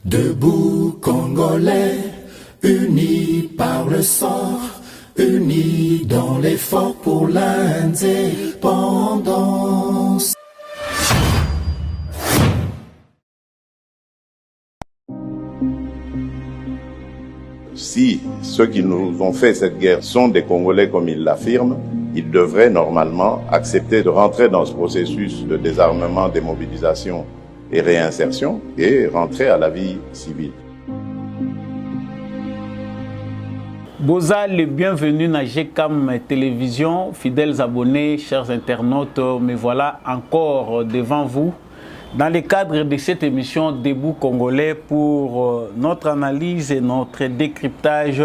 Debout Congolais, unis par le sang, unis dans l'effort pour l'indépendance. Si ceux qui nous ont fait cette guerre sont des Congolais comme ils l'affirment, ils devraient normalement accepter de rentrer dans ce processus de désarmement, démobilisation et réinsertion et rentrer à la vie civile. Boza, les bienvenus dans GCAM Télévision, fidèles abonnés, chers internautes, me voilà encore devant vous dans le cadre de cette émission Debout Congolais pour notre analyse et notre décryptage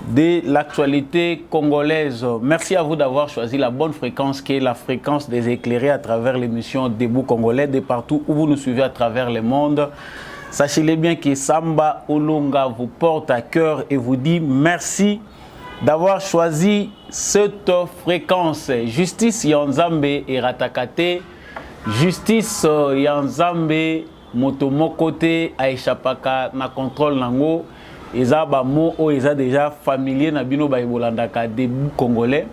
de l'actualité congolaise. Merci à vous d'avoir choisi la bonne fréquence qui est la fréquence des éclairés à travers l'émission Debout Congolais de partout où vous nous suivez à travers le monde. Sachez-le bien que Samba Olonga vous porte à cœur et vous dit merci d'avoir choisi cette fréquence. Justice Yanzambe et Ratakate, justice Yanzambe Motomokote Aishapaka na contrôle nango. Eza ba mo o eza déjà familier na bino ba ibolandaka Debout Congolais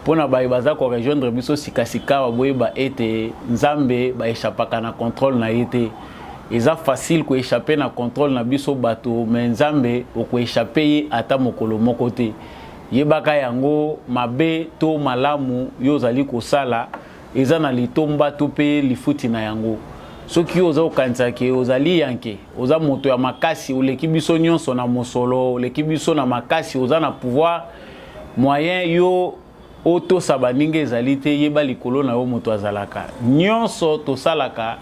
pona ba ibaza ko rejoindre biso sikasika ba boyeba ete nzambe ba échappaka na contrôle na yete eza facile ko échapper na contrôle na biso bato mais nzambe o ko échapper ata mokolo moko te yebaka yango mabe to malamu yo zali ko sala eza na litomba to pe lifuti na yango. Soki oza okanisa ke ozali yanke oza moto ya makasi oleki biso nyonso na mosolo oleki biso na makasi oza na pouvoir moyen yo oto sabaninga ezali te yeba likolo na yo moto azalaka nyonso tosalaka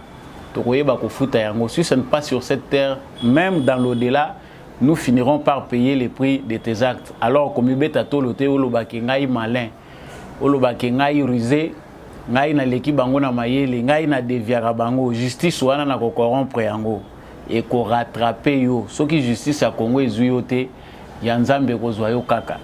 tokoyeba kofuta yango. Si ce n'est pas sur cette terre, même dans l'au-delà, nous finirons par payer les prix de tes actes. Alors comme ibeta tolote olobaki ngai malin olobaki ngai rusé ngai na leki bango na mayele ngai na deviara bango justice wana na ko corrompre yango et ko rattraper yo soki justice ya Congo ezui yo te ya nzambe kozwa yo kaka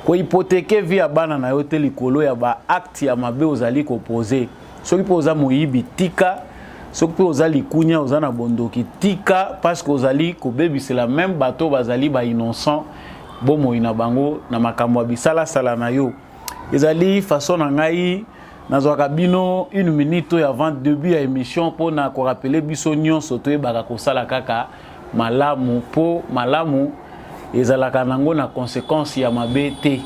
ko hypothéquer via bana na yo te likolo ya ba acte ya mabe ozali ko poser soki poza moyibi tika soki ozali kunya ozana bondoki tika parce que ozali ko bebisela même bato bazali ba innocent bomo ina bango na makambo bisala sala na yo ezali façon na ngai nazwaka bino une minute avant début ya émission pour na ko rappeler biso nyonso to ebaka kosala kaka malamu po malamu ezalaka nango na conséquence ya mabe te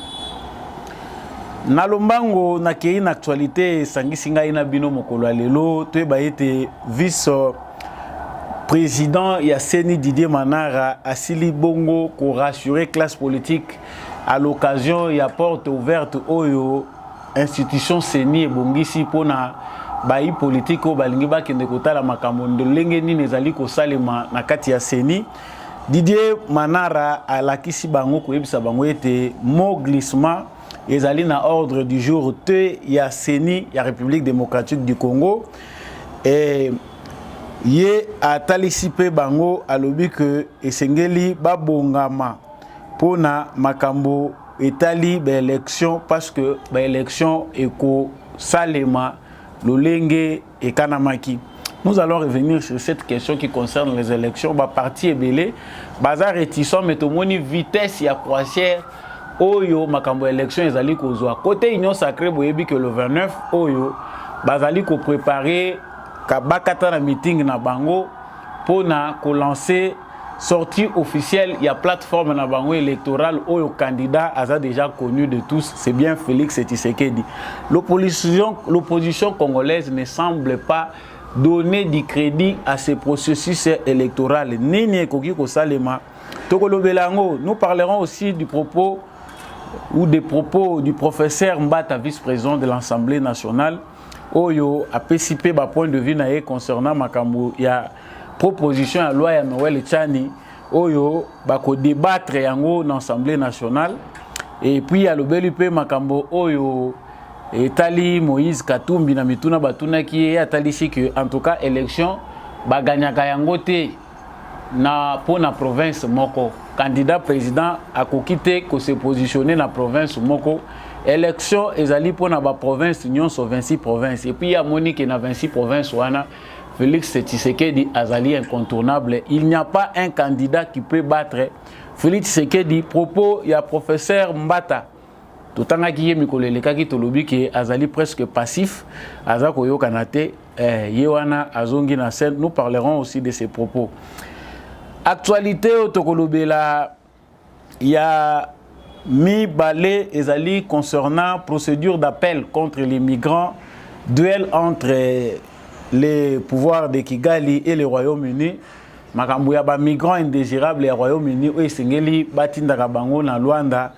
na lombango na kei na actualité sangisi ngai na bino mokolo lelo to eba ete vice président ya Seni Didier Manara asili bongo ko rassurer classe politique à l'occasion ya porte ouverte oyo institution Seni ebongisi pona bayi politique o balingi bakende kotala makambo ndenge nini ezali kosalema na kati ya Seni. Didier Manara alakisi bango koyebisa bango ete mo glissement ezali na ordre du jour te ya Seni ya République démocratique du Congo et ye atalisi pe bango alobi que esengeli babongama pona makambo etali ba élection parce que ba élection eko salema lolenge et kanamaki. Nous allons revenir sur cette question qui concerne les élections. Ba parti ebele bazar réticent mais tomoni vitesse ya croisière oyo makambo élection ezali kozwa côté Union Sacrée boyebi que le 29 oyo bazali ko préparer kabakata na meeting na bango pona ko lancer sortie officielle, il y a plateforme na bango électorale où le candidat a déjà connu de tous, c'est bien Félix Tshisekedi. L'opposition congolaise ne semble pas donner du crédit à ce processus électoral. Nous parlerons aussi du propos ou des propos du professeur Mbata, vice-président de l'Assemblée nationale, Oyo a participé à point de vue concernant Makambo. Il y a proposition à loi ya Noël Tchani oyo bako débattre yango dans l'Assemblée nationale et puis à l'obélupe makambo oyo etali Moïse Katumbi na mituna batuna ki atali que en tout cas élection baganyaka yango te na pona province moko candidat président a kokite ko se positionner na province moko élection ezali pona ba province nyonso 26 provinces et puis ya Monique na 26 provinces wana Félix Tshisekedi azali incontournable. Il n'y a pas un candidat qui peut battre Félix Tshisekedi. Propos, il y a professeur Mbata. Tout le temps qui mikoleleka ki tolobi ki azali presque passif, azako yo kanate, yewana azongi na scène. Nous parlerons aussi de ces propos. Actualité au Tokolobela, il y a mi balé ezali concernant procédure d'appel contre les migrants, duel entre les pouvoirs de Kigali et le Royaume-Uni. Makambo ya ba migrants indésirables au Royaume-Uni ou esengeli batindaka bango na Luanda.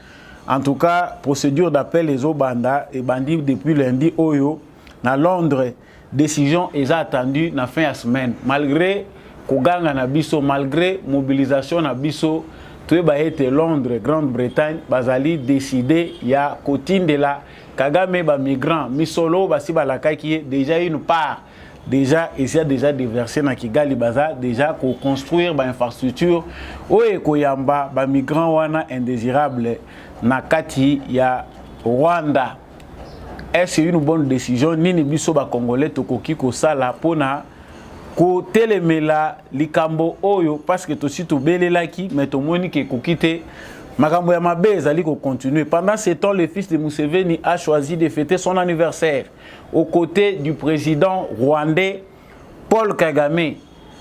En tout cas, procédure d'appel les Obanda et bandit depuis lundi Oyo na Londres. Décision est attendue na fin de semaine. Malgré Koganga na biso, malgré mobilisation na biso, tout est Londres, Grande-Bretagne, bazali décidé ya kotine de la Kagame ba migrants, misolo basi balaka qui est déjà une part. Déjà, il y a déjà déversé dans Kigali Baza, déjà pour construire une infrastructure. Oye Koyamba, ba migrants wana indésirables na kati ya Rwanda. Est-ce une bonne décision? Nini biso ba Congolais tokoki ko sala pona ko telemela likambo oyo parce que to si to belelaki mais to moni ke kokite makambo ya mabe ezali ko continuer. Pendant ce temps, le fils de Museveni a choisi de fêter son anniversaire aux côtés du président rwandais Paul Kagame.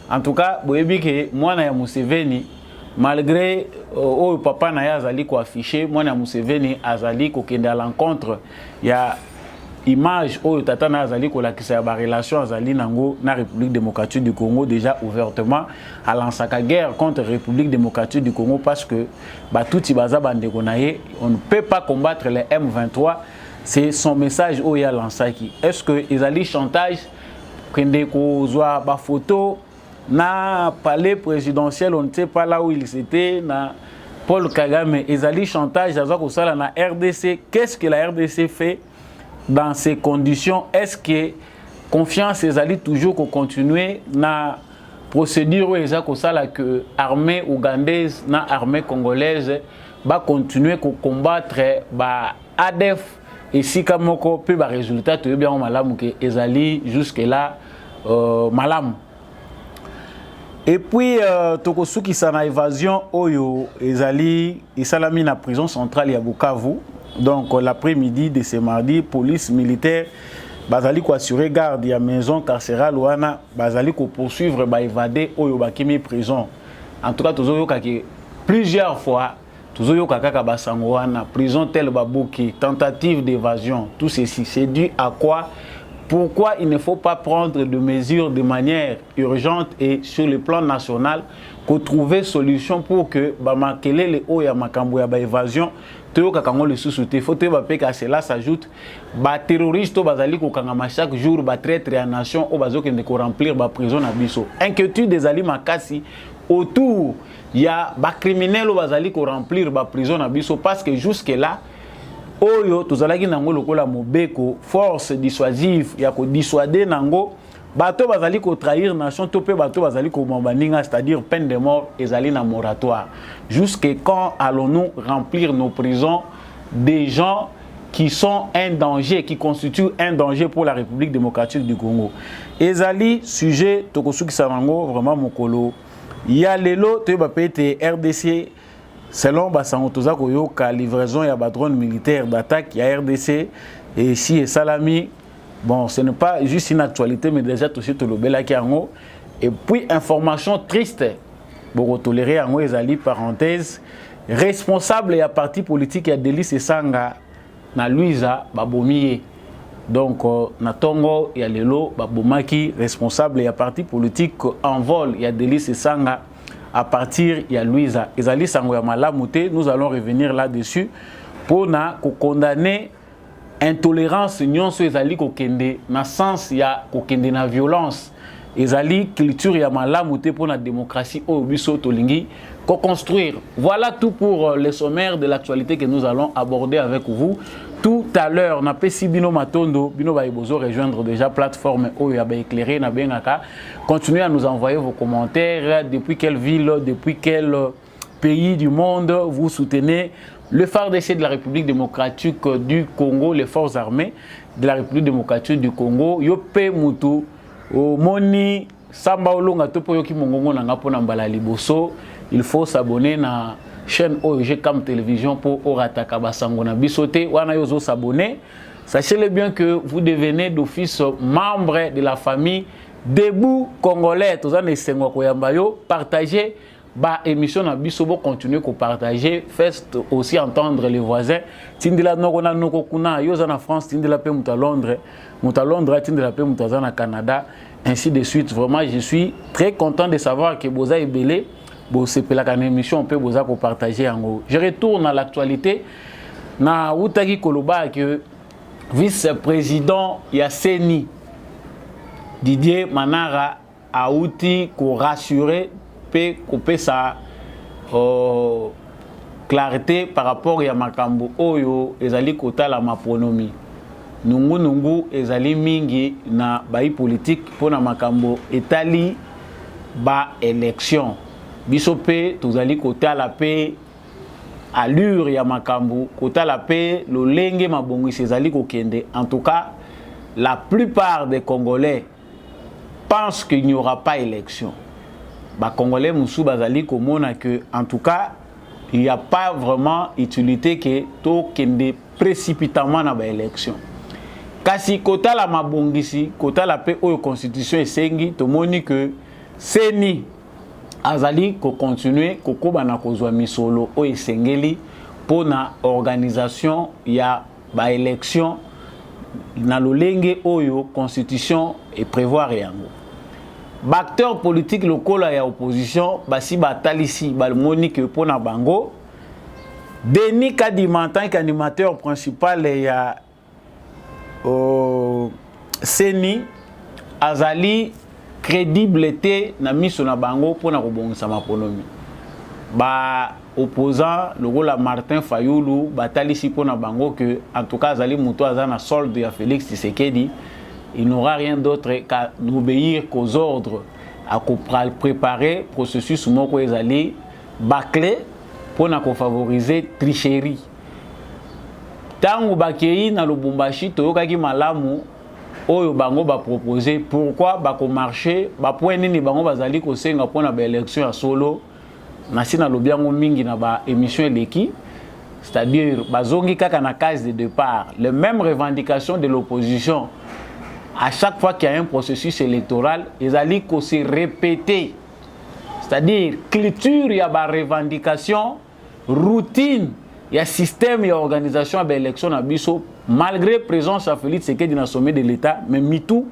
En tout cas, boyebi ke mwana ya Museveni malgré au papa na ya azali ko afficher mwana ya Museveni azali ko kende à l'encontre ya image au tata na azali ko lakisa ba relation azali nango na République démocratique du Congo déjà ouvertement à lansaka guerre contre République démocratique du Congo parce que ba touti baza bandeko na ye on ne peut pas combattre les M23. C'est son message au ya lansaki. Est-ce que ezali chantage kende ko zwa ba photo na palais présidentiel, on ne sait pas là où il était na Paul Kagame ezali chantage azwa ko sala na RDC. Qu'est-ce que la RDC fait dans ces conditions? Est-ce que confiance ezali toujours qu'on continue na procédure où ezako sala que armée ougandaise na armée congolaise va continuer qu'on combattre ba ADF et si kamoko peut ba résultat tu bien malamu que ezali jusque là malamu. Et puis tokosuki sana évasion oyo ezali isalami na prison centrale ya Bukavu. Donc l'après-midi de ce mardi, police militaire bazali ko assurer garde ya maison carcérale wana bazali ko poursuivre ba évader oyo bakimi prison. En tout cas tozoyoka ke plusieurs fois tozoyoka kaka basango wana prison tel babuki tentative d'évasion. Tout ceci c'est dû à quoi? Pourquoi il ne faut pas prendre de mesures de manière urgente et sur le plan national pour trouver solution pour que bamakele le oya makambo ya ba évasion toyoka kango le sous-souté faut te bape ka cela s'ajoute ba terroriste bazali ko kangama chaque jour ba traître à nation o bazoke de ko remplir ba prison na biso. Inquiétude des ali makasi autour ya ba criminel o bazali ko remplir ba prison na biso parce que jusque là oyo tozalaki nango lokola mobeko force dissuasive ya ko dissuader nango bato bazali ko trahir nation to pe bato bazali ko mambaninga, c'est-à-dire peine de mort ezali na moratoire. Jusque quand allons-nous remplir nos prisons des gens qui sont un danger, qui constituent un danger pour la République démocratique du Congo? Ezali sujet tokosuki sanango vraiment mokolo ya lelo to ba pete RDC. Selon Basango Toza Koyoka, livraison ya drone militaire d'attaque, il y a RDC et si et Salami. Bon, ce n'est pas juste une actualité, mais déjà tout de suite le Belaki Ango. Et puis, information triste, pour tolérer Ango Ezali, parenthèse, responsable et à parti politique, il y a Delis et Sanga, na Luisa, Babomiye. Donc, na Tongo, il y a Lelo, Babomaki, responsable et à parti politique en vol, il y a Delis et Sanga. À partir, il y a Louisa. Ezali Sangoyama Lamouté, nous allons revenir là-dessus pour condamner intolérance, non sur Ezali Kokende, na sens il y a Kokende na violence. Ezali culture ya Malamouté pour la démocratie au Biso Tolingi, co-construire. Voilà tout pour le sommaire de l'actualité que nous allons aborder avec vous. Tout à l'heure, na pesi Bino Matondo, Bino Baibozo rejoindre déjà plateforme Oya éclairé na Bengaka. Continuez à nous envoyer vos commentaires. Depuis quelle ville, depuis quel pays du monde vous soutenez le FARDC de la République démocratique du Congo, les forces armées de la République démocratique du Congo. Yope Moutou, au moni samba olonga to po yoki mongongo na ngapo na mbala liboso, il faut s'abonner na chaîne OGCAM Télévision pour orataka basango na bisote wana yozo s'abonner. Sachez-le bien que vous devenez d'office membre de la famille Debout Congolais. Tous en essayant koyambayo partager ba émission na biso bo continuer ko partager, faites aussi entendre les voisins. Tindila nokona noko kuna yoza na France, tindila pe muta Londres, tindila pe muta na Canada, ainsi de suite. Vraiment, je suis très content de savoir que boza ebele bo sepela kan émission pe boza ko partager yango. Je retourne à l'actualité na utaki koloba que vice-président Yasseni Didier Manara a outi ko rassurer pe couper sa clarté par rapport à makambo oyo ezali kota la mapronomi nungu ezali mingi na bai politique pona makambo etali ba élection biso pe tozali kota la pe allure ya makambo kota la pe lolenge mabongisi ezali kokende. En tout cas, la plupart des Congolais pensent qu'il n'y aura pas élection. Ba Congolais musu bazali komona que en tout cas il n'y a pas vraiment utilité que to kende précipitamment na ba élection. Kasi kota la mabongisi kota la pe oyo constitution esengi to moni que seni azali ko continuer kokoba na kozwa misolo o esengeli pona organisation ya ba élection na lolenge oyo constitution et prévoir yango. Acteur politique lokola ya opposition basi batalisi balmoni que pona bango Denis Kadima en tant qu'animateur principal ya Seni azali crédibilité na miso na bango pona kobongisa maponomi ba opposant lokola Martin Fayulu batalisi pona bango que en tout cas azali muto azana solde ya Félix Tshisekedi. Il n'aura rien d'autre qu'à obéir qu'aux ordres, à préparer le processus moko ezali bâclé pour favoriser tricherie. Tango bakei na Lubumbashi toyokaki malamu oyo bango ba proposer pourquoi ba ko marcher ba point nini bango bazali ko senga pona ba élection ya solo na sina lobiango mingi na ba émission eleki, c'est-à-dire bazongi kaka na case de départ les mêmes revendications de l'opposition. À chaque fois qu'il y a un processus électoral, ils allaient se répéter. C'est-à-dire, culture, il y a des revendications, routine, il y a système, il y a organisation de l'élection à Bisso. Malgré la présence de Félix Tshisekedi dans le sommet de l'État, mais mitou,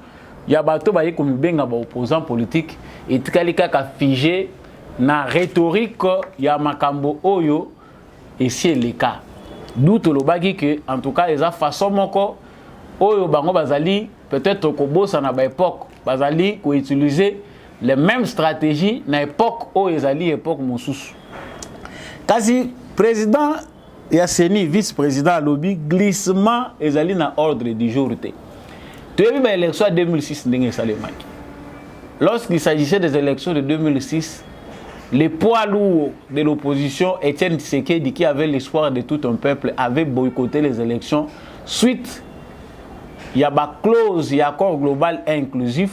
il y a des comme benga opposants politiques et il figé na rhétorique, il y a makambo oyo et c'est le cas. D'où le bagi que, en tout cas, ils ont façon moko oyo bango bazali peut-être ko bossa na ba époque bazali ko utiliser les mêmes stratégies na époque o ezali époque mosusu. Kasi président Yasseni vice-président lobby glissement ezali na ordre du jour té. Tu as vu ba élection 2006 ndenge salemaki. Lorsqu'il s'agissait des élections de 2006, les poids lourds de l'opposition, Étienne Tshisekedi qui avait l'espoir de tout un peuple, avait boycotté les élections suite il y a une clause, il y a un accord global inclusif,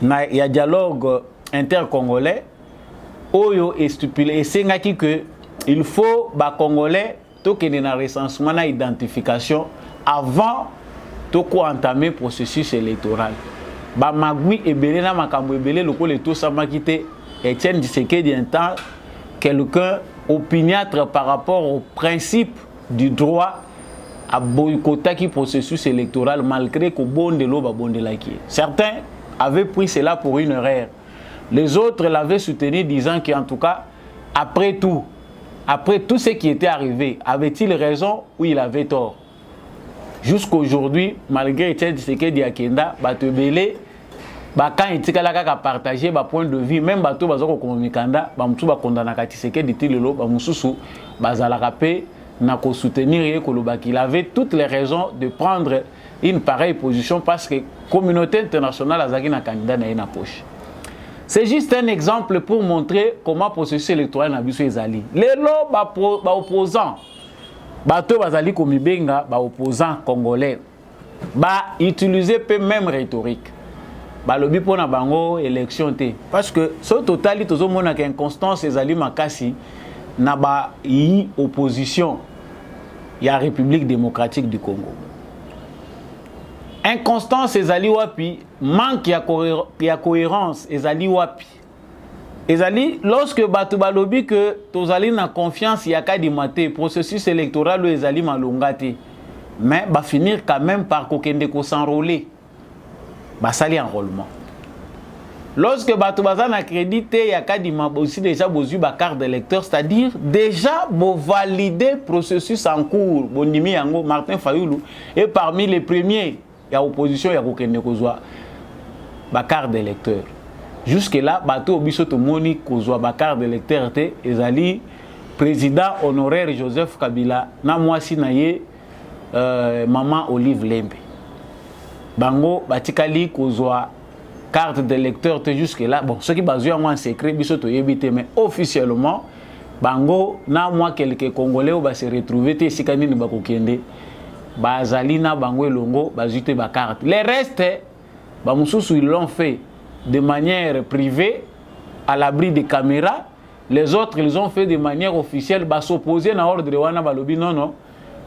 il y a un dialogue intercongolais, Oyo est stipulé, et c'est que il faut que les Congolais aient un recensement et identification avant d'entamer le processus électoral. Magui et Belé, Makambo et Belé, le coup, tout ça m'a quitté. Etienne Tshisekedi entend quelqu'un opiniâtre par rapport au principe du droit à boycotter le processus électoral malgré que certains avaient pris cela pour une erreur. Les autres l'avaient soutenu disant qu'en tout cas, après tout ce qui était arrivé, avait-il raison ou il avait tort? Jusqu'aujourd'hui, malgré Etienne Tshisekedi Akenda, Batebele, quand il y a partagé un point de vue, même si il y a un Mikanda, il y a condamné Tshisekedi Tilelo, il y a soutenir qu'il avait toutes les raisons de prendre une pareille position parce que la communauté internationale a un candidat dans une poche. C'est juste un exemple pour montrer comment le processus électoral n'a pas été. Les opposants, les opposants congolais, utilisent la même rhétorique. balobi pona bango élection te parce que ce total tozo mona que inconstance ezali makasi na ba yi opposition ya République démocratique du Congo. Inconstance ezali wapi, manque ya cohérence ezali wapi. Ezali lorsque batu balobi que tozali na confiance ya kadimate processus électoral ezali malongate mais va finir quand même par kokende ko s'enrôler. Ba sali enrôlement. Lorsque batu bazana crédité ya kadima aussi déjà bozu ba carte d'électeur, c'est-à-dire déjà bo valider processus en cours, bondimi yango Martin Fayulu est parmi les premiers ya opposition ya kokende kozwa ba carte d'électeur. Jusque là bato biso to moni kozwa ba carte d'électeur te ezali président honoraire Joseph Kabila na mwasi na ye maman Olive Lembe. Bango batikali kozwa carte d'électeur te jusque là bon ceux qui basent en secret biso to yebite mais officiellement bango na moi quelques congolais ba se retrouver te sikani ni bakokende bazali na bango elongo bazute ba carte les restes ba mususu ils l'ont fait de manière privée à l'abri des caméras, les autres ils ont fait de manière officielle ba s'opposer na ordre wana balobi non.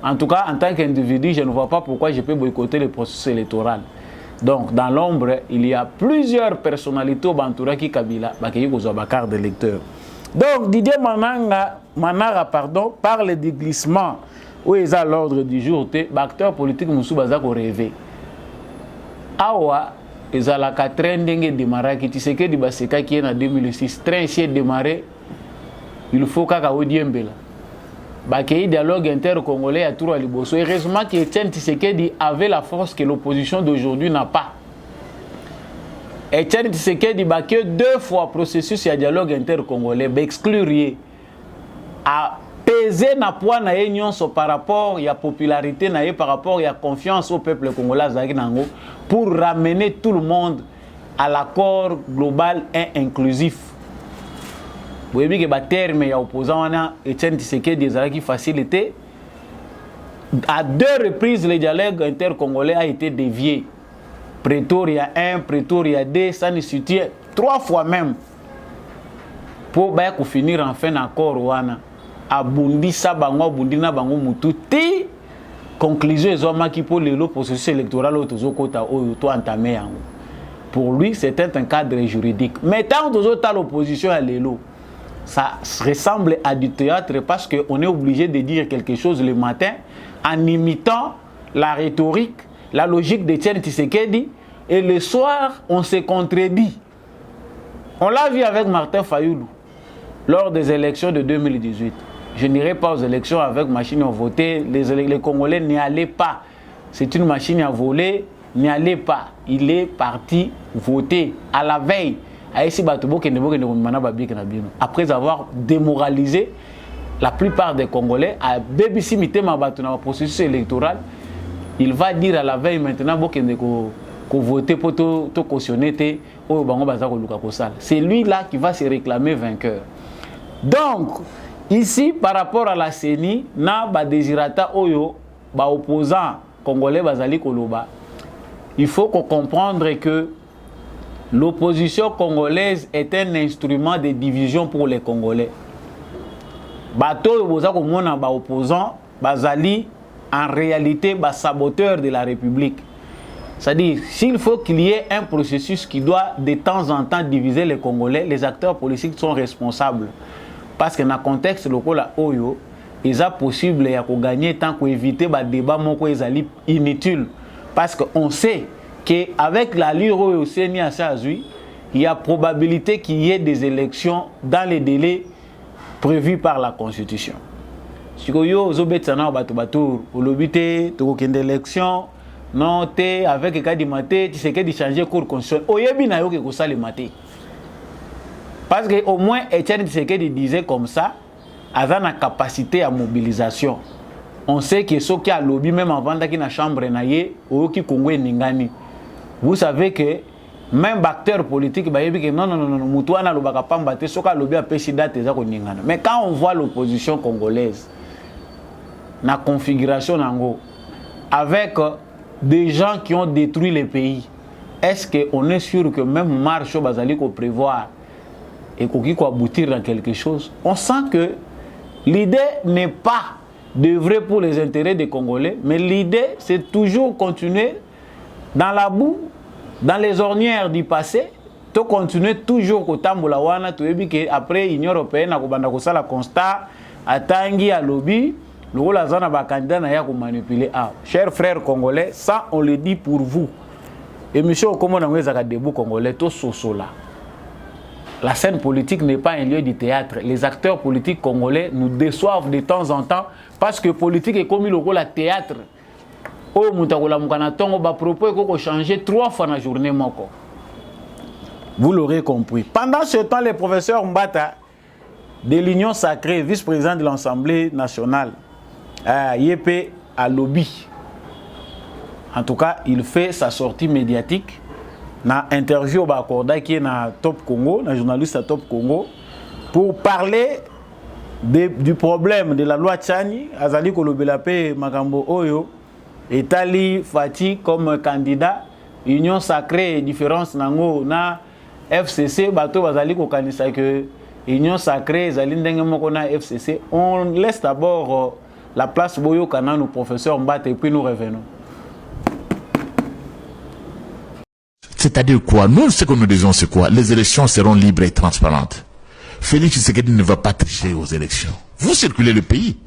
En tout cas, en tant qu'individu, je ne vois pas pourquoi je peux boycotter le processus électoral. Donc, dans l'ombre, il y a plusieurs personnalités au Bantoura qui Kabila, qui ont une carte d'électeur. Donc, Didier Manara parle du glissement où ils ont l'ordre du jour. Acteurs politiques Moussou Bazako rêvé. Awa, ils ont la quatrième démarré qui tisse que du Baseka qui est en 2006. Train ici démarré, il faut qu'à Odiembela. Le dialogue inter-congolais à Tour à Liboso. Heureusement qu'Etienne Tshisekedi avait la force que l'opposition d'aujourd'hui n'a pas. Etienne Tshisekedi a que 2 fois processus de dialogue inter-congolais, exclure à peser na poids na union par rapport à la popularité par rapport à la confiance au peuple congolais pour ramener tout le monde à l'accord global et inclusif. Vous voyez que le terme est opposant à Etienne Tshisekedi qui facilité. À 2 reprises, le dialogue intercongolais a été dévié. Pretoria 1, Pretoria 2, ça ne suffit 3 fois même. Pour finir enfin l'accord, à Bundi Sabango, Bundi Nabango Mututi, conclusion qui pour le processus électoral entamé. Pour lui, c'était un cadre juridique. Mais tant que l'opposition à l'élo, ça ressemble à du théâtre parce qu'on est obligé de dire quelque chose le matin en imitant la rhétorique, la logique d'Etienne Tshisekedi et le soir on se contredit. On l'a vu avec Martin Fayulu lors des élections de 2018. Je n'irai pas aux élections avec machine à voter, les Congolais n'y allaient pas. C'est une machine à voler, n'y allait pas. Il est parti voter à la veille. Après avoir démoralisé la plupart des Congolais, à BBC le processus électoral, il va dire à la veille maintenant que voter pour te cautionner. C'est lui-là qui va se réclamer vainqueur. Donc, ici, par rapport à la CENI, na ba désirata oyo, ba opposant congolais bazali koloba, il faut qu'on comprenne que l'opposition congolaise est un instrument de division pour les Congolais. Bato opposant bazali en réalité saboteur de la République. C'est-à-dire, s'il faut qu'il y ait un processus qui doit de temps en temps diviser les Congolais, les acteurs politiques sont responsables. Parce que dans le contexte local, il est possible de gagner tant qu'éviter les débats inutiles. Parce qu'on sait qu'avec l'allure au CENI à Sazoui, il y a probabilité qu'il y ait des élections dans les délais prévus par la Constitution. Si vous avez des élections, non, avec le cas du maté, tu sais que de changer le cours constitutionnel. Parce qu'au moins, Etienne Tshisekedi disait comme ça, avec la capacité à mobilisation. On sait que ceux qui ont lobby, même avant dans la chambre, vous savez que même acteurs politiques, mais quand on voit l'opposition congolaise, la configuration avec des gens qui ont détruit le pays, est-ce qu'on est sûr que même marche bazali qu'on prévoit et qu'on aboutir dans quelque chose? On sent que l'idée n'est pas d'œuvrer pour les intérêts des Congolais, mais l'idée c'est toujours continuer dans la boue, dans les ornières du passé, de continuer toujours au tambola wana, après l'Union européenne a la constat, à Tanguy, à lobby, le rôle à zone à candidat n'a pas manipuler. Chers frères congolais, ça on le dit pour vous. Et monsieur, comment on a des debout congolais, tout là. La scène politique n'est pas un lieu du théâtre. Les acteurs politiques congolais nous déçoivent de temps en temps parce que politique est comme le rôle à théâtre. Oh, Moutagola Moukanatongo, bah propos qu'on changer 3 fois dans la journée. Vous l'aurez compris. Pendant ce temps, le professeur Mbata de l'Union Sacrée, vice-président de l'Assemblée nationale, Yépé à lobby. En tout cas, il fait sa sortie médiatique. Dans l'interview au Bakorda qui est dans Top Congo, un journaliste à Top Congo, pour parler du problème de la loi Tchani, Azali Kolobelape Magambo Oyo, Etali Fati comme candidat, Union Sacrée, différence nango na FCC, Bato Bazali Kokanisa que Union Sacrée, Zali Ndengemoko na FCC. On laisse d'abord la place Boyo Kanan au professeur Mbate et puis nous revenons. C'est-à-dire quoi? Nous, ce que nous disons, c'est quoi? Les élections seront libres et transparentes. Félix Tshisekedi ne va pas tricher aux élections. Vous circulez le pays.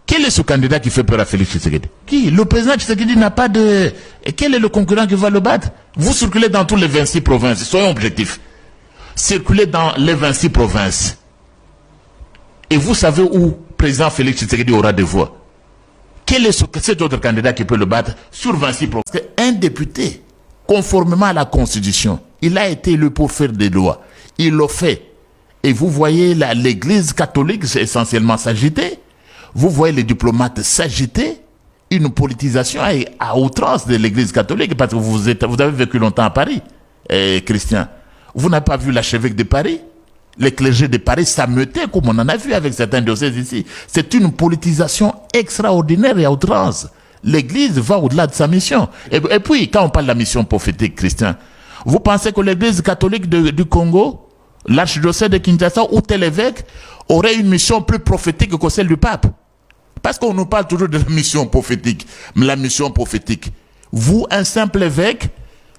Quel est ce candidat qui fait peur à Félix Tshisekedi? Qui? Le président Tshisekedi n'a pas de... Et quel est le concurrent qui va le battre? Vous circulez dans tous les 26 provinces. Soyons objectifs. Circulez dans les 26 provinces. Et vous savez où président Félix Tshisekedi aura des voix. Quel est cet autre candidat qui peut le battre sur 26 provinces? Parce qu'un député, conformément à la Constitution, il a été élu pour faire des lois. Il l'a fait. Et vous voyez l'Église catholique essentiellement s'agiter. Vous voyez les diplomates s'agiter. Une politisation à outrance de l'Église catholique, parce que vous avez vécu longtemps à Paris, Christian. Vous n'avez pas vu l'archevêque de Paris? Les clergés de Paris s'ameutaient, comme on en a vu avec certains diocèses ici. C'est une politisation extraordinaire et à outrance. L'Église va au-delà de sa mission. Et puis, quand on parle de la mission prophétique, Christian, vous pensez que l'Église catholique du Congo, l'archidiocèse de Kinshasa ou tel évêque, aurait une mission plus prophétique que celle du pape? Parce qu'on nous parle toujours de la mission prophétique. Mais la mission prophétique, vous, un simple évêque,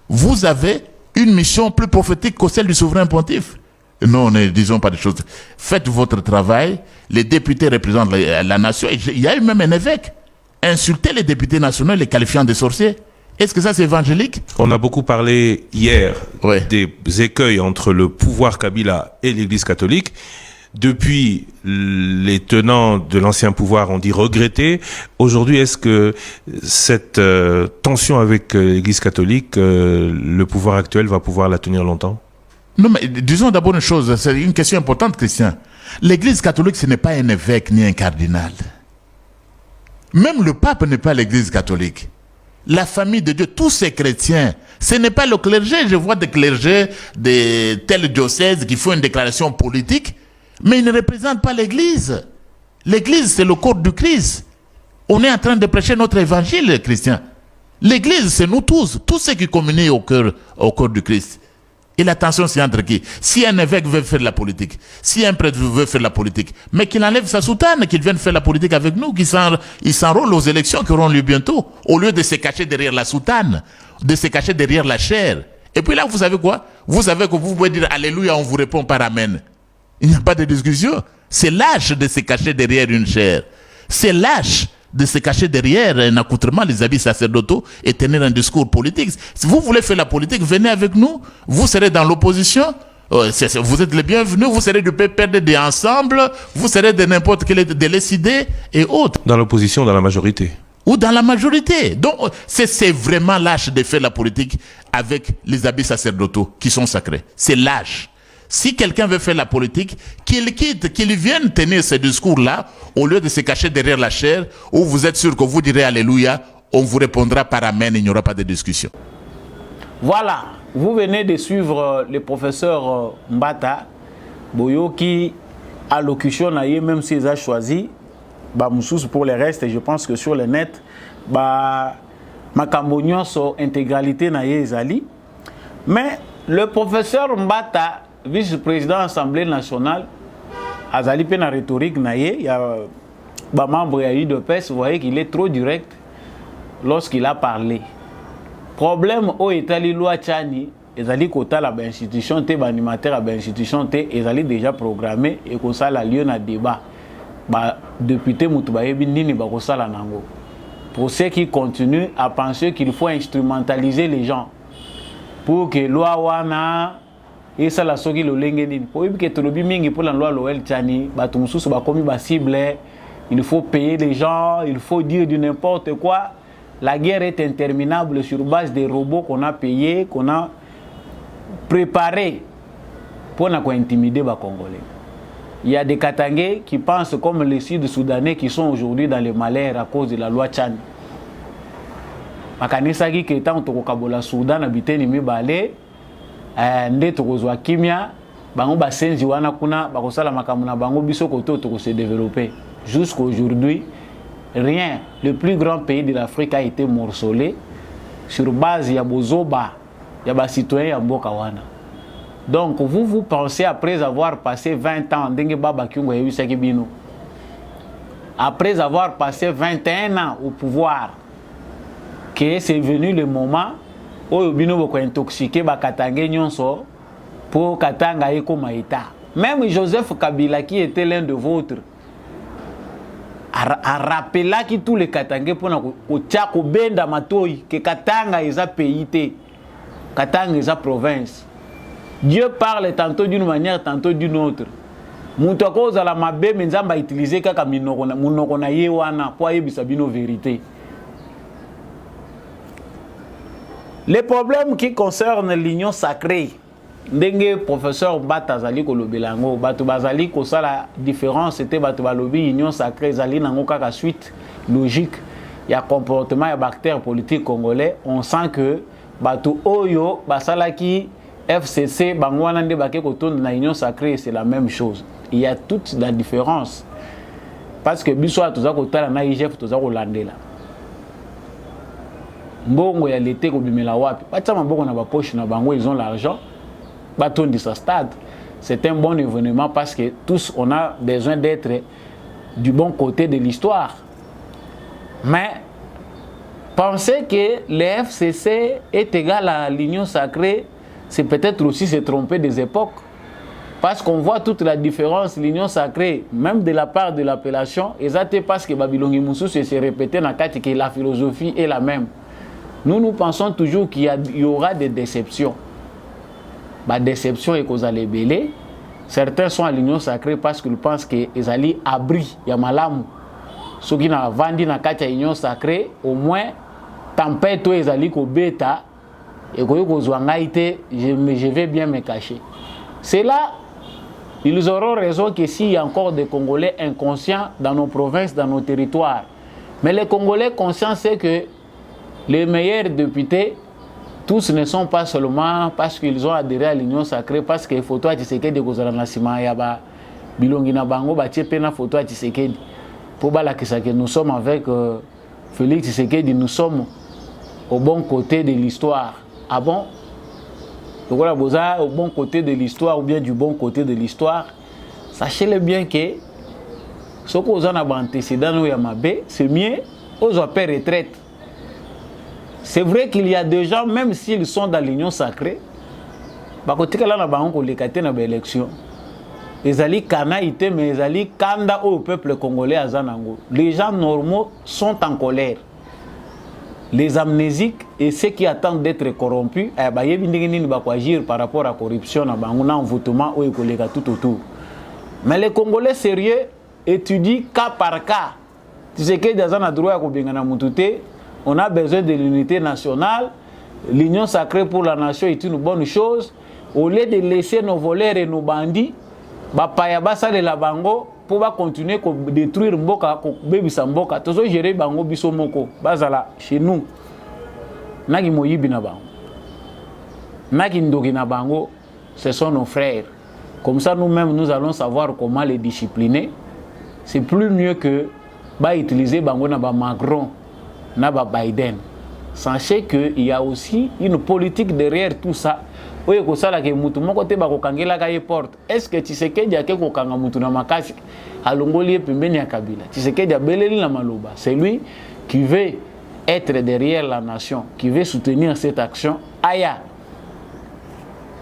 vous avez une mission plus prophétique que celle du souverain pontife. Non, ne disons pas des choses. Faites votre travail. Les députés représentent la nation. Il y a eu même un évêque. Insulter les députés nationaux, les qualifiant de sorciers. Est-ce que ça c'est évangélique? On a beaucoup parlé hier des écueils entre le pouvoir Kabila et l'Église catholique. Depuis, les tenants de l'ancien pouvoir ont dit regretter. Aujourd'hui, est-ce que cette tension avec l'Église catholique, le pouvoir actuel va pouvoir la tenir longtemps? Non, mais disons d'abord une chose, c'est une question importante, Christian. L'Église catholique, ce n'est pas un évêque ni un cardinal. Même le pape n'est pas l'Église catholique. La famille de Dieu, tous ces chrétiens, ce n'est pas le clergé. Je vois des clergés de tel diocèse qui font une déclaration politique, mais ils ne représentent pas l'Église. L'Église, c'est le corps du Christ. On est en train de prêcher notre évangile, Christian. L'Église, c'est nous tous ceux qui communient au cœur du Christ. Et l'attention, c'est entre qui? Si un évêque veut faire la politique, si un prêtre veut faire la politique, mais qu'il enlève sa soutane, qu'il vienne faire la politique avec nous, qu'il s'enrôle aux élections qui auront lieu bientôt, au lieu de se cacher derrière la soutane, de se cacher derrière la chair. Et puis là, vous savez quoi? Vous savez que vous pouvez dire Alléluia, on vous répond par Amen. Il n'y a pas de discussion. C'est lâche de se cacher derrière une chair. C'est lâche de se cacher derrière un accoutrement, les habits sacerdotaux, et tenir un discours politique. Si vous voulez faire la politique, venez avec nous. Vous serez dans l'opposition. Vous êtes les bienvenus. Vous serez du PPRD ensemble. Vous serez de n'importe quelle de l'SID et autres. Dans l'opposition, dans la majorité. Ou dans la majorité. Donc, c'est vraiment lâche de faire la politique avec les habits sacerdotaux qui sont sacrés. C'est lâche. Si quelqu'un veut faire la politique, qu'il quitte, qu'il vienne tenir ce discours-là, au lieu de se cacher derrière la chair, où vous êtes sûr que vous direz Alléluia, on vous répondra par Amen, il n'y aura pas de discussion. Voilà, vous venez de suivre le professeur Mbata, Boyo, qui, à l'allocution, même s'il a choisi, Moussous pour le reste, et je pense que sur le net, ma cambognon sur intégralité na ezali. Mais le professeur Mbata, vice-président de l'Assemblée nationale, Azali pe na rhétorique naïe, il y a des membres de PES, vous voyez qu'il est trop direct lorsqu'il a parlé. Problème au Italie loi Tchani, Ezali kota la institution te animateur à institution te Ezali déjà programmé et que ça la lieu na débat. Ba député Mutubaye nini ba ko sala nango. Pour ceux qui continuent à penser qu'il faut instrumentaliser les gens pour que loi wana et ça la soki lo lengeni pour que to lobi mingi pour la loi Loel Tchani ba to mususu ba komi ba cible, il faut payer les gens, il faut dire du n'importe quoi. La guerre est interminable sur base des robots qu'on a payés, qu'on a préparés pour intimider les Congolais. Il y a des Katangais qui pensent comme les Sud-Soudanais qui sont aujourd'hui dans le malheur à cause de la loi Tchani. Makanisaki qui est en Tokokabola Soudan habité ni mibale, nde tokozwa kimia, bango basenzi wana kuna bakosala makamuna bango biso koto toko se développer. Jusqu'aujourd'hui, rien. Le plus grand pays de l'Afrique a été morcelé sur base ya bozoba, ya ba citoyen ya mboka wana. Donc vous pensez après avoir passé 20 ans ndenge baba kyungo yebisaki bino. Après avoir passé 21 ans au pouvoir, que c'est venu le moment où bino boko intoxiqué ba Katangé nyonso pour Katanga eko maïta. Même Joseph Kabila qui était l'un de vôtres a rappelé que tous les Katangais pour ko benda matoi que Katanga est un pays té, Katanga est une province. Dieu parle tantôt d'une manière, tantôt d'une autre. Moutako za la mabe menzamba utiliser kaka munoko na ye wana pour yebisa bino vérité. Les problèmes qui concernent l'union sacrée, ndenge professeur Mbata zali ko lobelango batu bazali ko sala différence c'était batu balobi union sacrée zali nango kaka suite logique ya comportement ya acteurs politiques congolais. On sent que batu oyo basalaki FCC bangwana nde bake ko tonde na union sacrée, c'est la même chose. Il y a toute la différence parce que biso atoza ko tala na IGF toza ko landela mbongo ya l'été ko bimela wapi batia maboko na ba poche na bango, ils ont l'argent. Bâton de sa stade, c'est un bon événement parce que tous on a besoin d'être du bon côté de l'histoire. Mais penser que le FCC est égal à l'union sacrée, c'est peut-être aussi se tromper des époques. Parce qu'on voit toute la différence, l'union sacrée, même de la part de l'appellation, exactement parce que Babylongi Moussou se répétait dans le que la philosophie est la même. Nous pensons toujours qu'il y aura des déceptions. La déception est qu'ils allaient belé. Certains sont à l'union sacrée parce qu'ils pensent qu'ils allaient abri, il y a malam. Ceux qui n'ont vendu dans la union sacrée, au moins, tempête ils allaient au bêta et je vais bien me cacher. C'est là, ils auront raison que s'il y a encore des Congolais inconscients dans nos provinces, dans nos territoires. Mais les Congolais conscients, c'est que les meilleurs députés, tous ne sont pas seulement parce qu'ils ont adhéré à l'union sacrée, parce que photo à Tshisekedi kozala na sima ya ba bilongi na bango ba tiepe na photo à Tshisekedi pour balakisa que nous sommes avec Félix Tshisekedi, nous sommes au bon côté de l'histoire. Ah bon? Donc voilà, vous êtes au bon côté de l'histoire ou bien du bon côté de l'histoire. Sachez-le bien que ce que vous avez antécédent ou yamabe, c'est mieux aux appels retraite. C'est vrai qu'il y a des gens, même s'ils sont dans l'union sacrée, les ali kanaïté, mais les ali kanda au peuple congolais à Zanango. Les gens normaux sont en colère. Les amnésiques et ceux qui attendent d'être corrompus, ils vont agir par rapport à la corruption, à envoûtement ou tout autour. Mais les Congolais sérieux étudient cas par cas. Tu sais que dans un droit on a besoin de l'unité nationale. L'union sacrée pour la nation est une bonne chose. Au lieu de laisser nos voleurs et nos bandits, la bango pour continuer à détruire Mboka, bébisa Mboka. Tous les gérer bango biso moko, bazala chez nous. Nagi moyibi na bango. Nagi ndogi na bango, ce sont nos frères. Comme ça nous-mêmes nous allons savoir comment les discipliner. C'est plus mieux que utiliser bango na ba Macron. Naba Biden. sachez qu'il y a aussi une politique derrière tout ça. Oye kosala ke mutu moko te ba kokangela ka ye porte. Est-ce que Tshisekedi ake kokanga mutu na makasi alongoli pembeni ya Kabila? Tshisekedi abeleli na maloba. C'est lui qui veut être derrière la nation, qui veut soutenir cette action. Aya.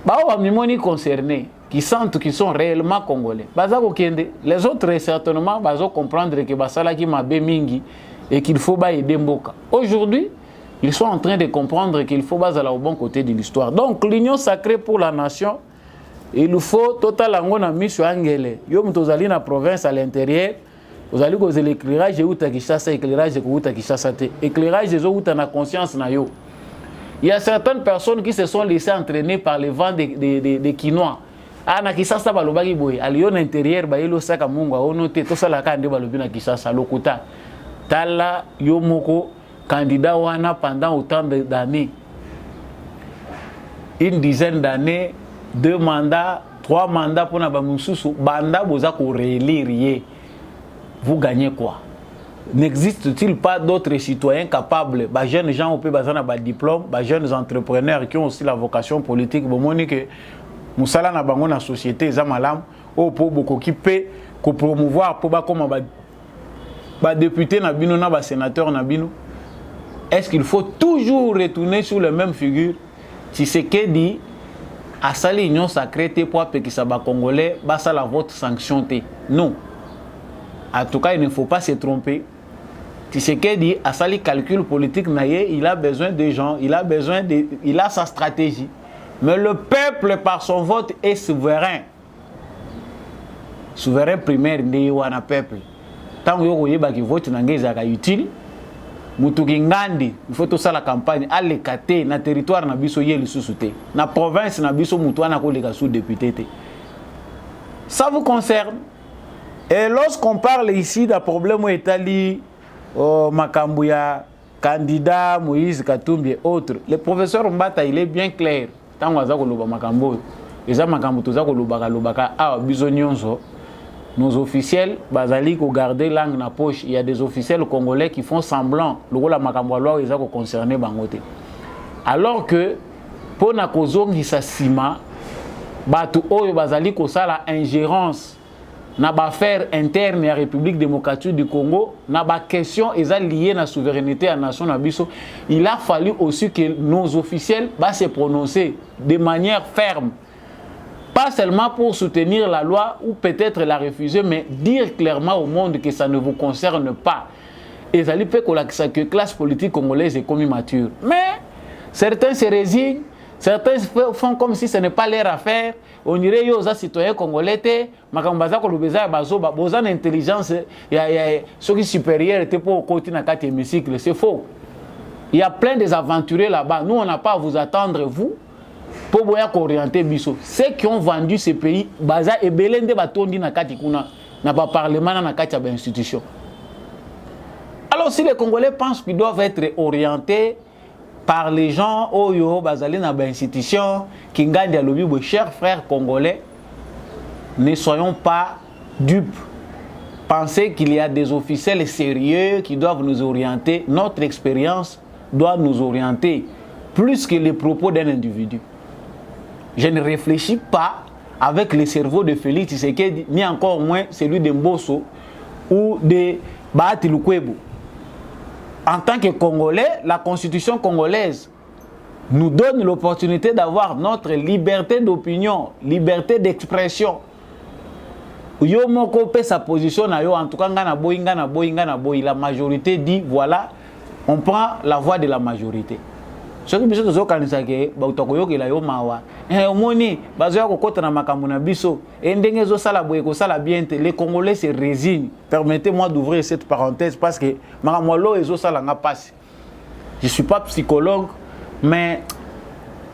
Ba o mimoni concernés qui sentent qu'ils sont réellement congolais. Baza kokende. Les autres certainement bazo comprendre que basala ki mabe mingi et qu'il faut ba aider Mboka. Aujourd'hui, ils sont en train de comprendre qu'il faut baser au bon côté de l'histoire. Donc, l'union sacrée pour la nation, il faut total angona mission angele. Yo mtozali na province à l'intérieur, vous allez causer l'éclairage de Outa Kishasa, éclairage de Outa Kishasa, éclairage des Outa na conscience na yo. Il y a certaines personnes qui se sont laissées entraîner par le vent des Quinois. Ah na Kishasa balobaki boy, à Lyon intérieur ba yelo saka mungu ono te to sala ka nde balobi na Kishasa lokuta. Tala yo moko candidat wana pendant autant d'années, une dizaine d'années, 2 mandats, 3 mandats pour Nabamususu, banda boza ko réélire, vous gagnez quoi? N'existe-t-il pas d'autres citoyens capables, bah jeunes gens au pays bazana ba diplôme, bah jeunes entrepreneurs qui ont aussi la vocation politique, bon moni que musala na bango na société za malam, au po boko ki pe ko promouvoir pour ba comme ba député na bino na ba sénateur na bino. Est-ce qu'il faut toujours retourner sur les mêmes figures? Tshisekedi a sali union sacrée pour que ça va congolais basa la vote sanctionné. Non. En tout cas, il ne faut pas se tromper. Tshisekedi a sali calcul politique naïe, il a besoin de gens, il a sa stratégie. Mais le peuple par son vote est souverain. Souverain primaire de wana peuple. Tant que vous voyez vote n'engage utile. Mutuki ngandi, il faut tout ça la campagne à l'écater na territoire na biso yeli sous-souté. Na province na biso mutuana ko leka sous député. Ça vous concerne. Et lorsqu'on parle ici d'un problème où Italie, Makambuya, candidat Moïse Katumbi et autres, le professeur Mbata il est bien clair. Tant waza ko loba makambo, eza makambo toza ko lobaka ah biso nyonso. Nos officiels, bazali ko garder langue na poche. Il y a des officiels congolais qui font semblant. Le rôle la makambwa ils ont concerné bangote. Alors que pour na kozongi sa sima, batu oyo bazali ko sala ingérence na ba affaire interne à République démocratique du Congo, na ba question eza liée na souveraineté à nation na biso. Il a fallu aussi que nos officiels se prononcer de manière ferme. Pas seulement pour soutenir la loi ou peut-être la refuser, mais dire clairement au monde que ça ne vous concerne pas. Et ça lui fait que la classe politique congolaise est comme mature. Mais certains se résignent, certains font comme si ce n'est pas leur affaire. On dirait aux citoyens congolais, intelligence, ce qui est supérieur pour continuer à 4 hémicycles. C'est faux. Il y a plein des aventuriers là-bas. Nous, on n'a pas à vous attendre, vous. Pour orienter biso ceux qui ont vendu ce pays baza et belende batondi na kati kuna na ba parlement na kati ba institution. Alors si les Congolais pensent qu'ils doivent être orientés par les gens oyo bazali na ba institution qui ngandi alobi bo chers frères congolais, ne soyons pas dupes. Pensez qu'il y a des officiels sérieux qui doivent nous orienter. Notre expérience doit nous orienter plus que les propos d'un individu. Je ne réfléchis pas avec le cerveau de Félix Tshisekedi, ni encore moins celui de Mbosso ou de Bahati Lukwebo. En tant que Congolais, la constitution congolaise nous donne l'opportunité d'avoir notre liberté d'opinion, liberté d'expression. Yo moko pe sa position na yo, en tout cas ngana boy, la majorité dit voilà, on prend la voix de la majorité. Ce qui est zo kanisa ke ba utakoyoke la yo mawa omoni bazoya kokota na makambo na biso ndenge zo sala boye ko sala bien te. Les Congolais se résignent. Permettez-moi d'ouvrir cette parenthèse parce que makambo lo ezo sala nga passe. Je suis pas psychologue mais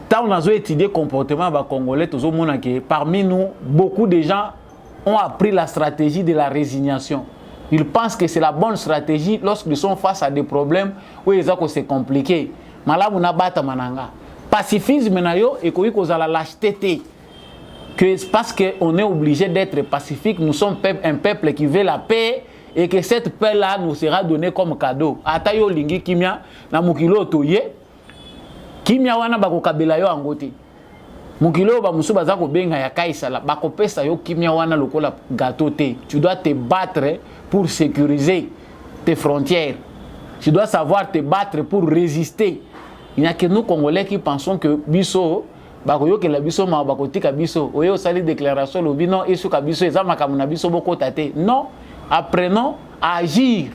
tant on a étudié comportement ba Congolais tozo mona ke parmi nous beaucoup de gens ont appris la stratégie de la résignation. Ils pensent que c'est la bonne stratégie lorsqu'ils sont face à des problèmes où ils ont c'est compliqué. Malamu na bata mananga. Pacifisme na yo et koyi kozala lâcheté. Que parce que on est obligé d'être pacifique, nous sommes un peuple qui veut la paix et que cette paix-là nous sera donnée comme cadeau. Atayo lingi kimia na mukilo toye kimia wana bako kabela yo angote. Mukilo ba musu baza ko benga ya kaisala bako pesa yo kimia wana lokola gâteau te. Tu dois te battre pour sécuriser tes frontières. Tu dois savoir te battre pour résister. Il n'y a que nous Congolais qui pensons que biso bakoyo ke la biso ma bakotika biso oyo sali déclaration lobi non et suka biso ezama kamuna biso boko tate. Non, apprenons à agir.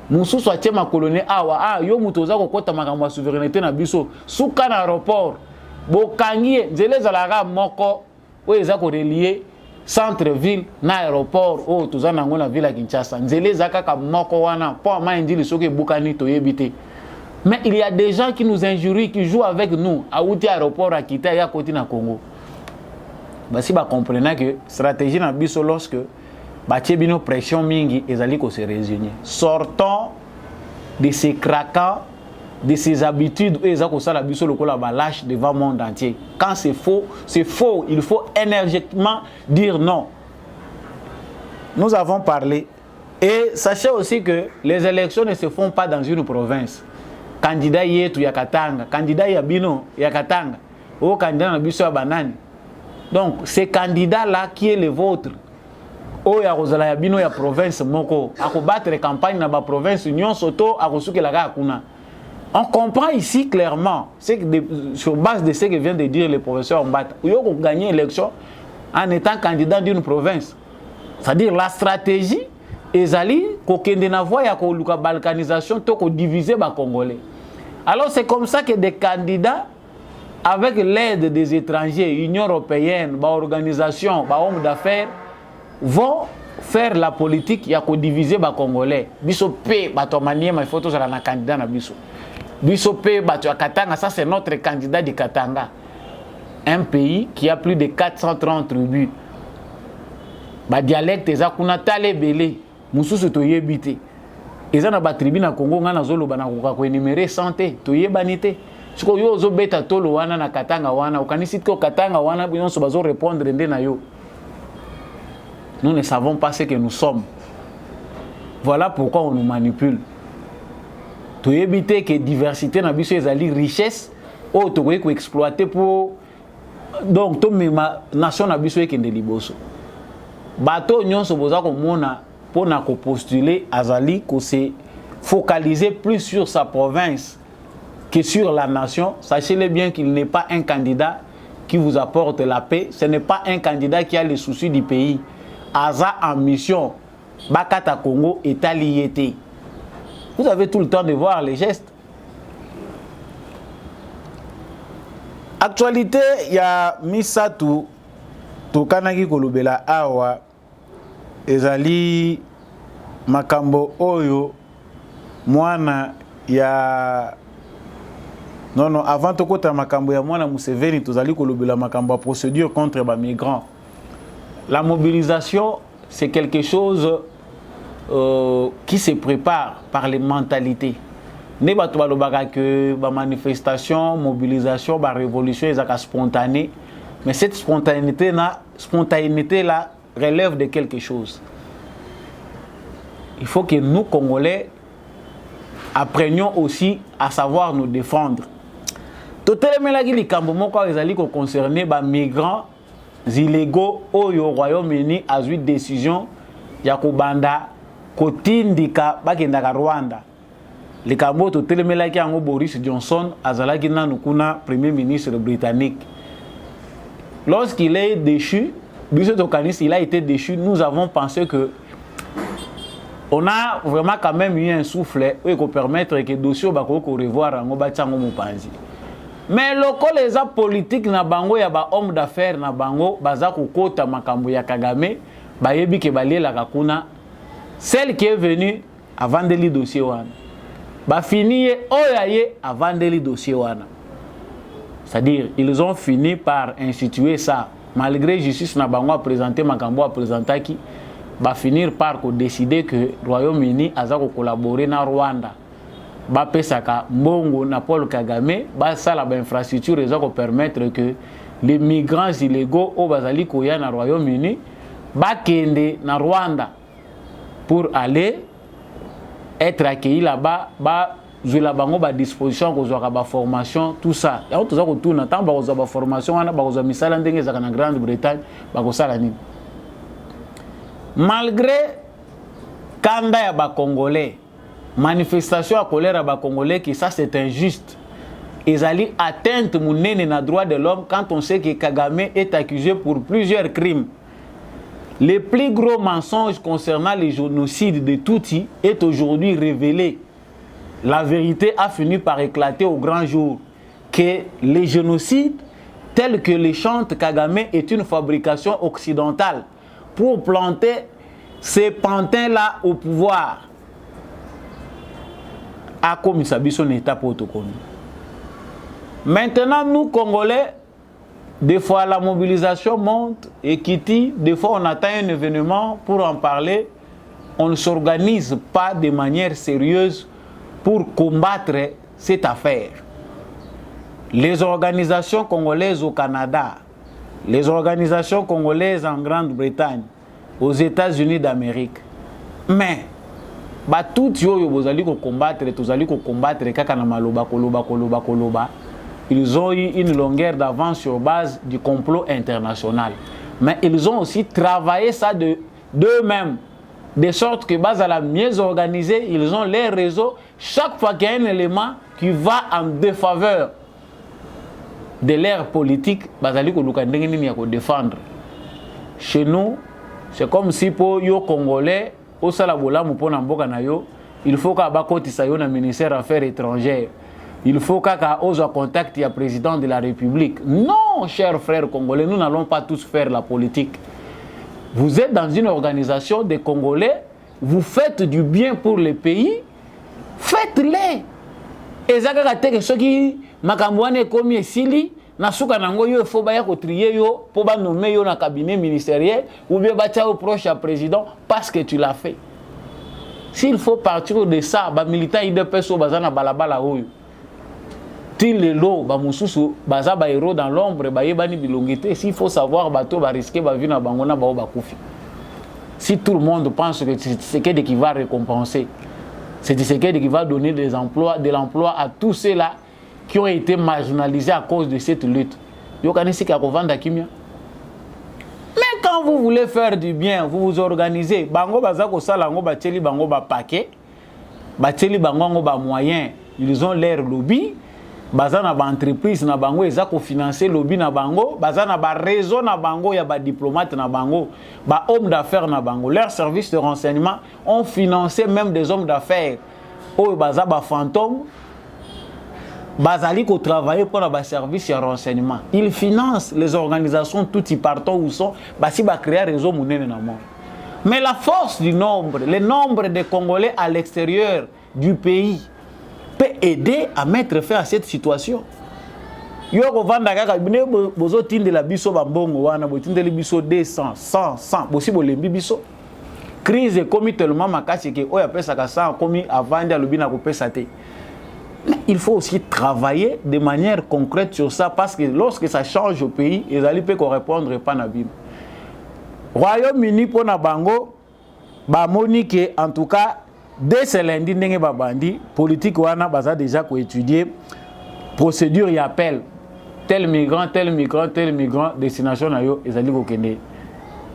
Musu soit ma colonie awa yo mutoza ko kota makamwa souveraineté na biso suka na aéroport bokangie nzele zalaka moko oyo eza ko relier centre ville na aéroport o toza nango na ville ya Kinshasa nzele zaka ka moko wana po ma ndili soki bukani toyebite. Mais il y a des gens qui nous injurient, qui jouent avec nous à outil aéroport à quitter à côté na Congo. Bah si bah comprenez que stratégie na biso lorsque bah tchebino pression mingi ezali ko se résigner. Sortons de ces craquants, de ces habitudes où ezako sala biso lokola ba lâche devant le monde entier. Quand c'est faux, c'est faux. Il faut énergiquement dire non. Nous avons parlé et sachez aussi que les élections ne se font pas dans une province. Candidat yetu ya Katanga, candidat ya bino ya Katanga, ou candidat na biso ya banani. Donc ces candidats là qui est le vôtre, o ya kozala ya bino ya province moko, ako battre campagne na ba province union soto akosuke la ga kuna. On comprend ici clairement, c'est que sur base de ce que vient de dire le professeur Mbata, yo ko gagner l'élection en étant candidat d'une province. C'est-à-dire la stratégie ezali ko kende na voie ya ko luka balkanisation to ko diviser ba Congolais. Alors c'est comme ça que des candidats, avec l'aide des étrangers, Union européenne, organisation, hommes d'affaires, vont faire la politique ya ko diviser ba Congolais. Biso pe bato manier ma photo sur la candidat na biso. Biso pe bato ya Katanga, ça c'est notre candidat de Katanga. Un pays qui a plus de 430 tribus. Ba dialecte ezakuna tale belé, mususu to yebite. Eza na ba tribu na Congo ngana zolo bana ko énumérer santé to yebanité. Siko yo zo beta tolo wana na Katanga wana ukanisi ko Katanga wana binonso bazo répondre ndé na yo. Nous ne savons pas ce que nous sommes. Voilà pourquoi on nous manipule. To yebite que diversité na biso ezali richesse o to ko exploiter pour donc to mema nation na biso ekende liboso. Bato nyonso boza ko mona pour postuler Azali qu'on s'est focalisé plus sur sa province que sur la nation. Sachez-le bien qu'il n'est pas un candidat qui vous apporte la paix. Ce n'est pas un candidat qui a les soucis du pays. Aza en mission, Bakata Congo est allié. Vous avez tout le temps de voir les gestes. Actualité, il y a Misatu, Tokanaki Kolubela Awa. Ezali makambo oyo mwana ya non avant to kota makambo ya mwana Museveni tozali kolobela makambo ya procédure contre ba migrants. La mobilisation c'est quelque chose qui se prépare par les mentalités. Ne bato balobaka que ba manifestation, mobilisation, ba révolution ezaka spontanée, mais cette spontanéité là relève de quelque chose. Il faut que nous, Congolais, apprenions aussi à savoir nous défendre. Totalement là, les Cambomoko ezali ko concerner ba migrants illégaux au Royaume-Uni à suite décision ya kobanda kotindika bakendaka Rwanda. Les Cambo totalement là qui ango Boris Johnson azalaki nanu kuna premier ministre britannique. Lorsqu'il est déchu, il a été déchu. Nous avons pensé que on a vraiment quand même eu un souffle qui peut permettre que le dossier soit revoir en Obatango Mopanzi. Mais les politiques na bango ya ba homme d'affaires na bango baza kokota makambo ya Kagame bayebi ke balie la kakuna celle qui est venue avant de li dossier wana ba fini oyaye avant de li dossier wana. C'est-à-dire ils ont fini par instituer ça. Malgré justice na bango a présenté makambo a présenté qui va finir par décider que Royaume-Uni a collaborer na Rwanda. Ba pesaka mbongo na Paul Kagame ba sala ba infrastructure ezako permettre que les migrants illégaux au bazali koya na Royaume-Uni ba kende na Rwanda. pour aller être accueillis là-bas, jouer la bango ba disposition ko zo ba formation tout ça. Ya to za ko tuna tamba ko zo ba formation wana ba ko zo misala ndenge za kana Grande-Bretagne ba ko sala nini. Malgré kanda ya ba Congolais, manifestation à colère à ba Congolais qui ça c'est injuste. Ezali atteinte munene na droit de l'homme quand on sait que Kagame est accusé pour plusieurs crimes. Le plus gros mensonge concernant les génocides de Tutsi est aujourd'hui révélé. La vérité a fini par éclater au grand jour que les génocides tels que les chantent Kagame est une fabrication occidentale pour planter ces pantins-là au pouvoir. A commis sa son état protocole. Maintenant, nous, Congolais, des fois la mobilisation monte et quitte, des fois on attend un événement pour en parler. On ne s'organise pas de manière sérieuse pour combattre cette affaire. Les organisations congolaises au Canada, les organisations congolaises en Grande-Bretagne, aux États-Unis d'Amérique, mais tout yo bozali ko combattre, tozali ko combattre kaka na maloba koloba. Ils ont eu une longueur d'avance sur base du complot international. Mais ils ont aussi travaillé ça d'eux-mêmes. De sorte que, base à la mieux organisée, ils ont les réseaux. Chaque fois qu'il y a un élément qui va en défaveur de l'ère politique, bazali ko lukandengeni ya ko défendre. Chez nous, c'est comme si pour yo Congolais, au salabola mupona mboka na yo, il faut qu'à bakotisa yo na ministère des Affaires étrangères. Il faut qu'à ose contact le président de la République. Non, chers frères congolais, nous n'allons pas tous faire la politique. Vous êtes dans une organisation des Congolais, vous faites du bien pour le pays, faites-les. Et ça que ceux qui makambouane comme Sili, nasuka nango yo faut baya ko trier yo pour ba nommer yo na cabinet ministériel ou bien batia au proche à président parce que tu l'as fait. S'il faut partir de ça, ba militant IDPS au bazana balabala oyo. Til le lot, ba mususu baza ba héros dans l'ombre, ba yebani bilongité, s'il faut savoir bato ba risquer ba vie na bangona ba kufi. Si tout le monde pense que c'est Tshisekedi qui va récompenser, c'est Tshisekedi qui va donner de l'emploi à tous ceux-là qui ont été marginalisés à cause de cette lutte. Mais quand vous voulez faire du bien, vous vous organisez. Bango bazako salango bateli bango ba paquet, bateli bango ba moyen. Ils ont leur lobby. Bazana ba entreprise na bango ezako financer lobby na bango, bazana ba réseau na bango ya ba diplomate na bango, ba homme d'affaires na bango. Leurs services de renseignement ont financé même des hommes d'affaires. Oh baza ba fantôme. Bazali ko travailler pour la service de renseignement. Ils financent les organisations tout y partout où sont, basi ba créer réseau munene na monde. Mais la force du nombre, le nombre de Congolais à l'extérieur du pays peut aider à mettre fin à cette situation. Yo ko vanda kaka bine bozo tinde la biso bambongo wana bo tinde le biso 200 100 bosi bo lembi biso. Crise est commis tellement makasi que oya pesa ka 100 commis avant de lobina ko pesa te. Il faut aussi travailler de manière concrète sur ça parce que lorsque ça change au pays, les alliés peuvent répondre pas na bim. Royaume-Uni pour na bango ba monique en tout cas dès ce lundi ndenge ba bandi politique wana baza déjà ko étudier procédure y appel tel migrant destination na yo ezali ko kende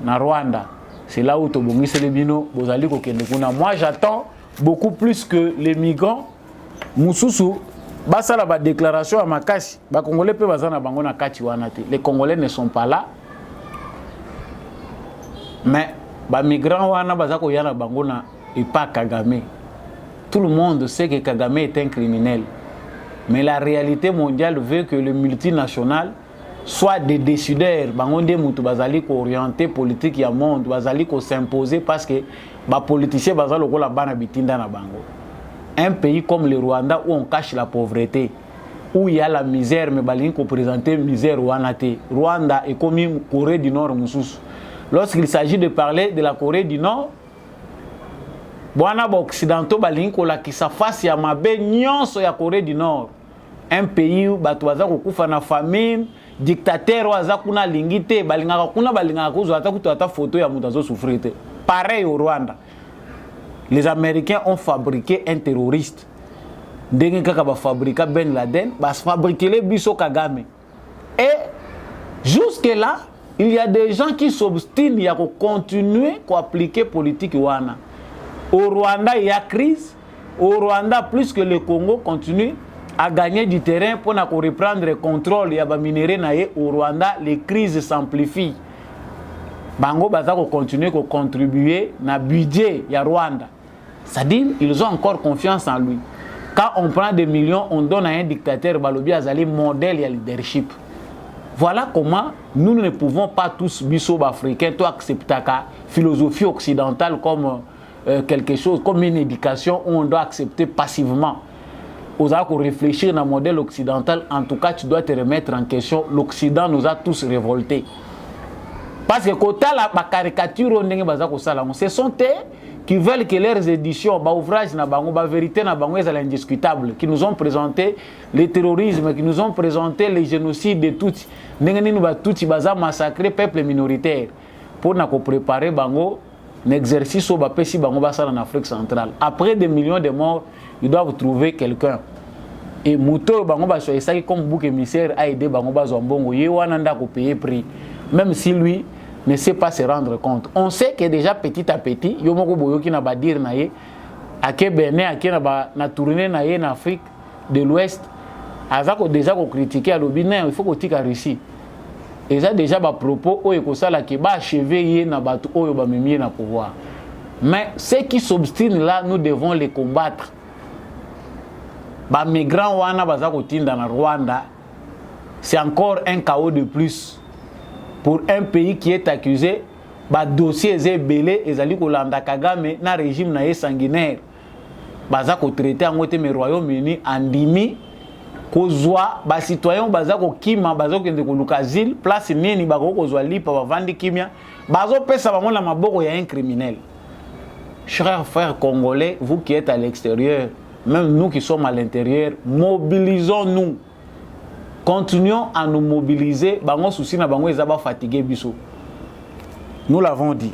na Rwanda. C'est là où to bongise le bino bozali ko kende kuna. Moi j'attends beaucoup plus que les migrants. Mususu basala ba déclaration à makasi ba Congolais pe bazana bango na kati wana te. Les Congolais ne sont pas là. Mais ba migrants wana bazako yana bango na et pas Kagame. Tout le monde sait que Kagame est un criminel. Mais la réalité mondiale veut que le multinational soit des décideurs. Bangonde mutu bazali ko orienter politique ya monde, bazali ko s'imposer parce que ba politicien bazalo ko la bana bitinda na bango. Un pays comme le Rwanda où on cache la pauvreté, où il y a la misère, mais balingi ko présenter misère wanate. Rwanda est comme Corée du Nord mususu. Lorsqu'il s'agit de parler de la Corée du Nord, Bwana ba occidentaux balingi ko la ki sa face ya mabe nyonso ya Corée du Nord. Un pays où bato baza ko kufa na famine, dictateur waza kuna lingite, balingaka kuna balingaka ko zo ata kuto ata photo ya mutu azo souffrir. Pareil au Rwanda. les Américains ont fabriqué un terroriste. Ndenge kaka ba fabriquer Ben Laden, ba fabriquer les biso Kagame. Et jusque là, il y a des gens qui s'obstinent à continuer à appliquer politique wana. Au Rwanda, il y a crise. Au Rwanda, plus que le Congo continue à gagner du terrain pour reprendre le contrôle ya ba minerai naie au Rwanda, les crises s'amplifient. Bango baza ko continuer à contribuer na budget ya Rwanda. C'est-à-dire ils ont encore confiance en lui. Quand on prend des millions, on donne à un dictateur balobi azali modèle ya leadership. Voilà comment nous ne pouvons pas tous biso africains tout accepter la philosophie occidentale comme quelque chose, comme une éducation où on doit accepter passivement. Aux a réfléchir dans le modèle occidental, en tout cas tu dois te remettre en question. L'Occident nous a tous révoltés. Parce que quand la caricature, ce sont eux qui veulent que leurs éditions, ouvrage, la vérité, est indiscutable, qui nous ont présenté le terrorisme, qui nous ont présenté les génocides de tous, qui ont massacré le peuple minoritaire pour nous préparer un exercice en Afrique centrale. Après des millions de morts, ils doivent trouver quelqu'un. Et Mouto, comme bouc émissaire, a aidé Bangoba Zombongo, il a payé prix, même si lui ne sait pas se rendre compte. On sait que déjà petit à petit, il y a des dire à Bénin, à tourner en Afrique de l'Ouest, déjà critiqué à l'Obinin, il faut qu'on tique à Russie. Et ça déjà des propos où il y a achevé na pouvoir. Mais ceux qui s'obstinent là, nous devons les combattre. Les migrants wana dans le Rwanda, c'est encore un chaos de plus pour un pays qui est accusé. Les dossiers sont belés et les Kolanda Kagame na régime na sanguinaire. Bazako traité en le Royaume-Uni en dimi kozwa ba citoyen bazako kima bazako kende koluka asile place nini bako kozwa lipa bavandi kimia bazo pesa bango na maboko ya un criminel. Chers frères congolais, vous qui êtes à l'extérieur, même nous qui sommes à l'intérieur, mobilisons-nous. Continuons à nous mobiliser. Bango souci na bango ezaba fatigué biso. Nous l'avons dit.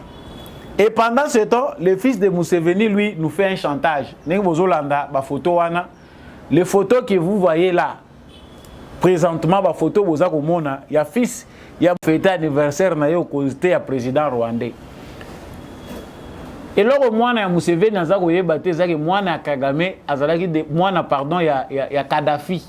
Et pendant ce temps, le fils de Museveni, lui, nous fait un chantage. Les photos que vous voyez là, présentement, les photos que vous avez, il y a fils, il y a fêté anniversaire au côté du président rwandais. Et là, moi, Museveni, moi, Kagame, pardon, il y a Kadhafi.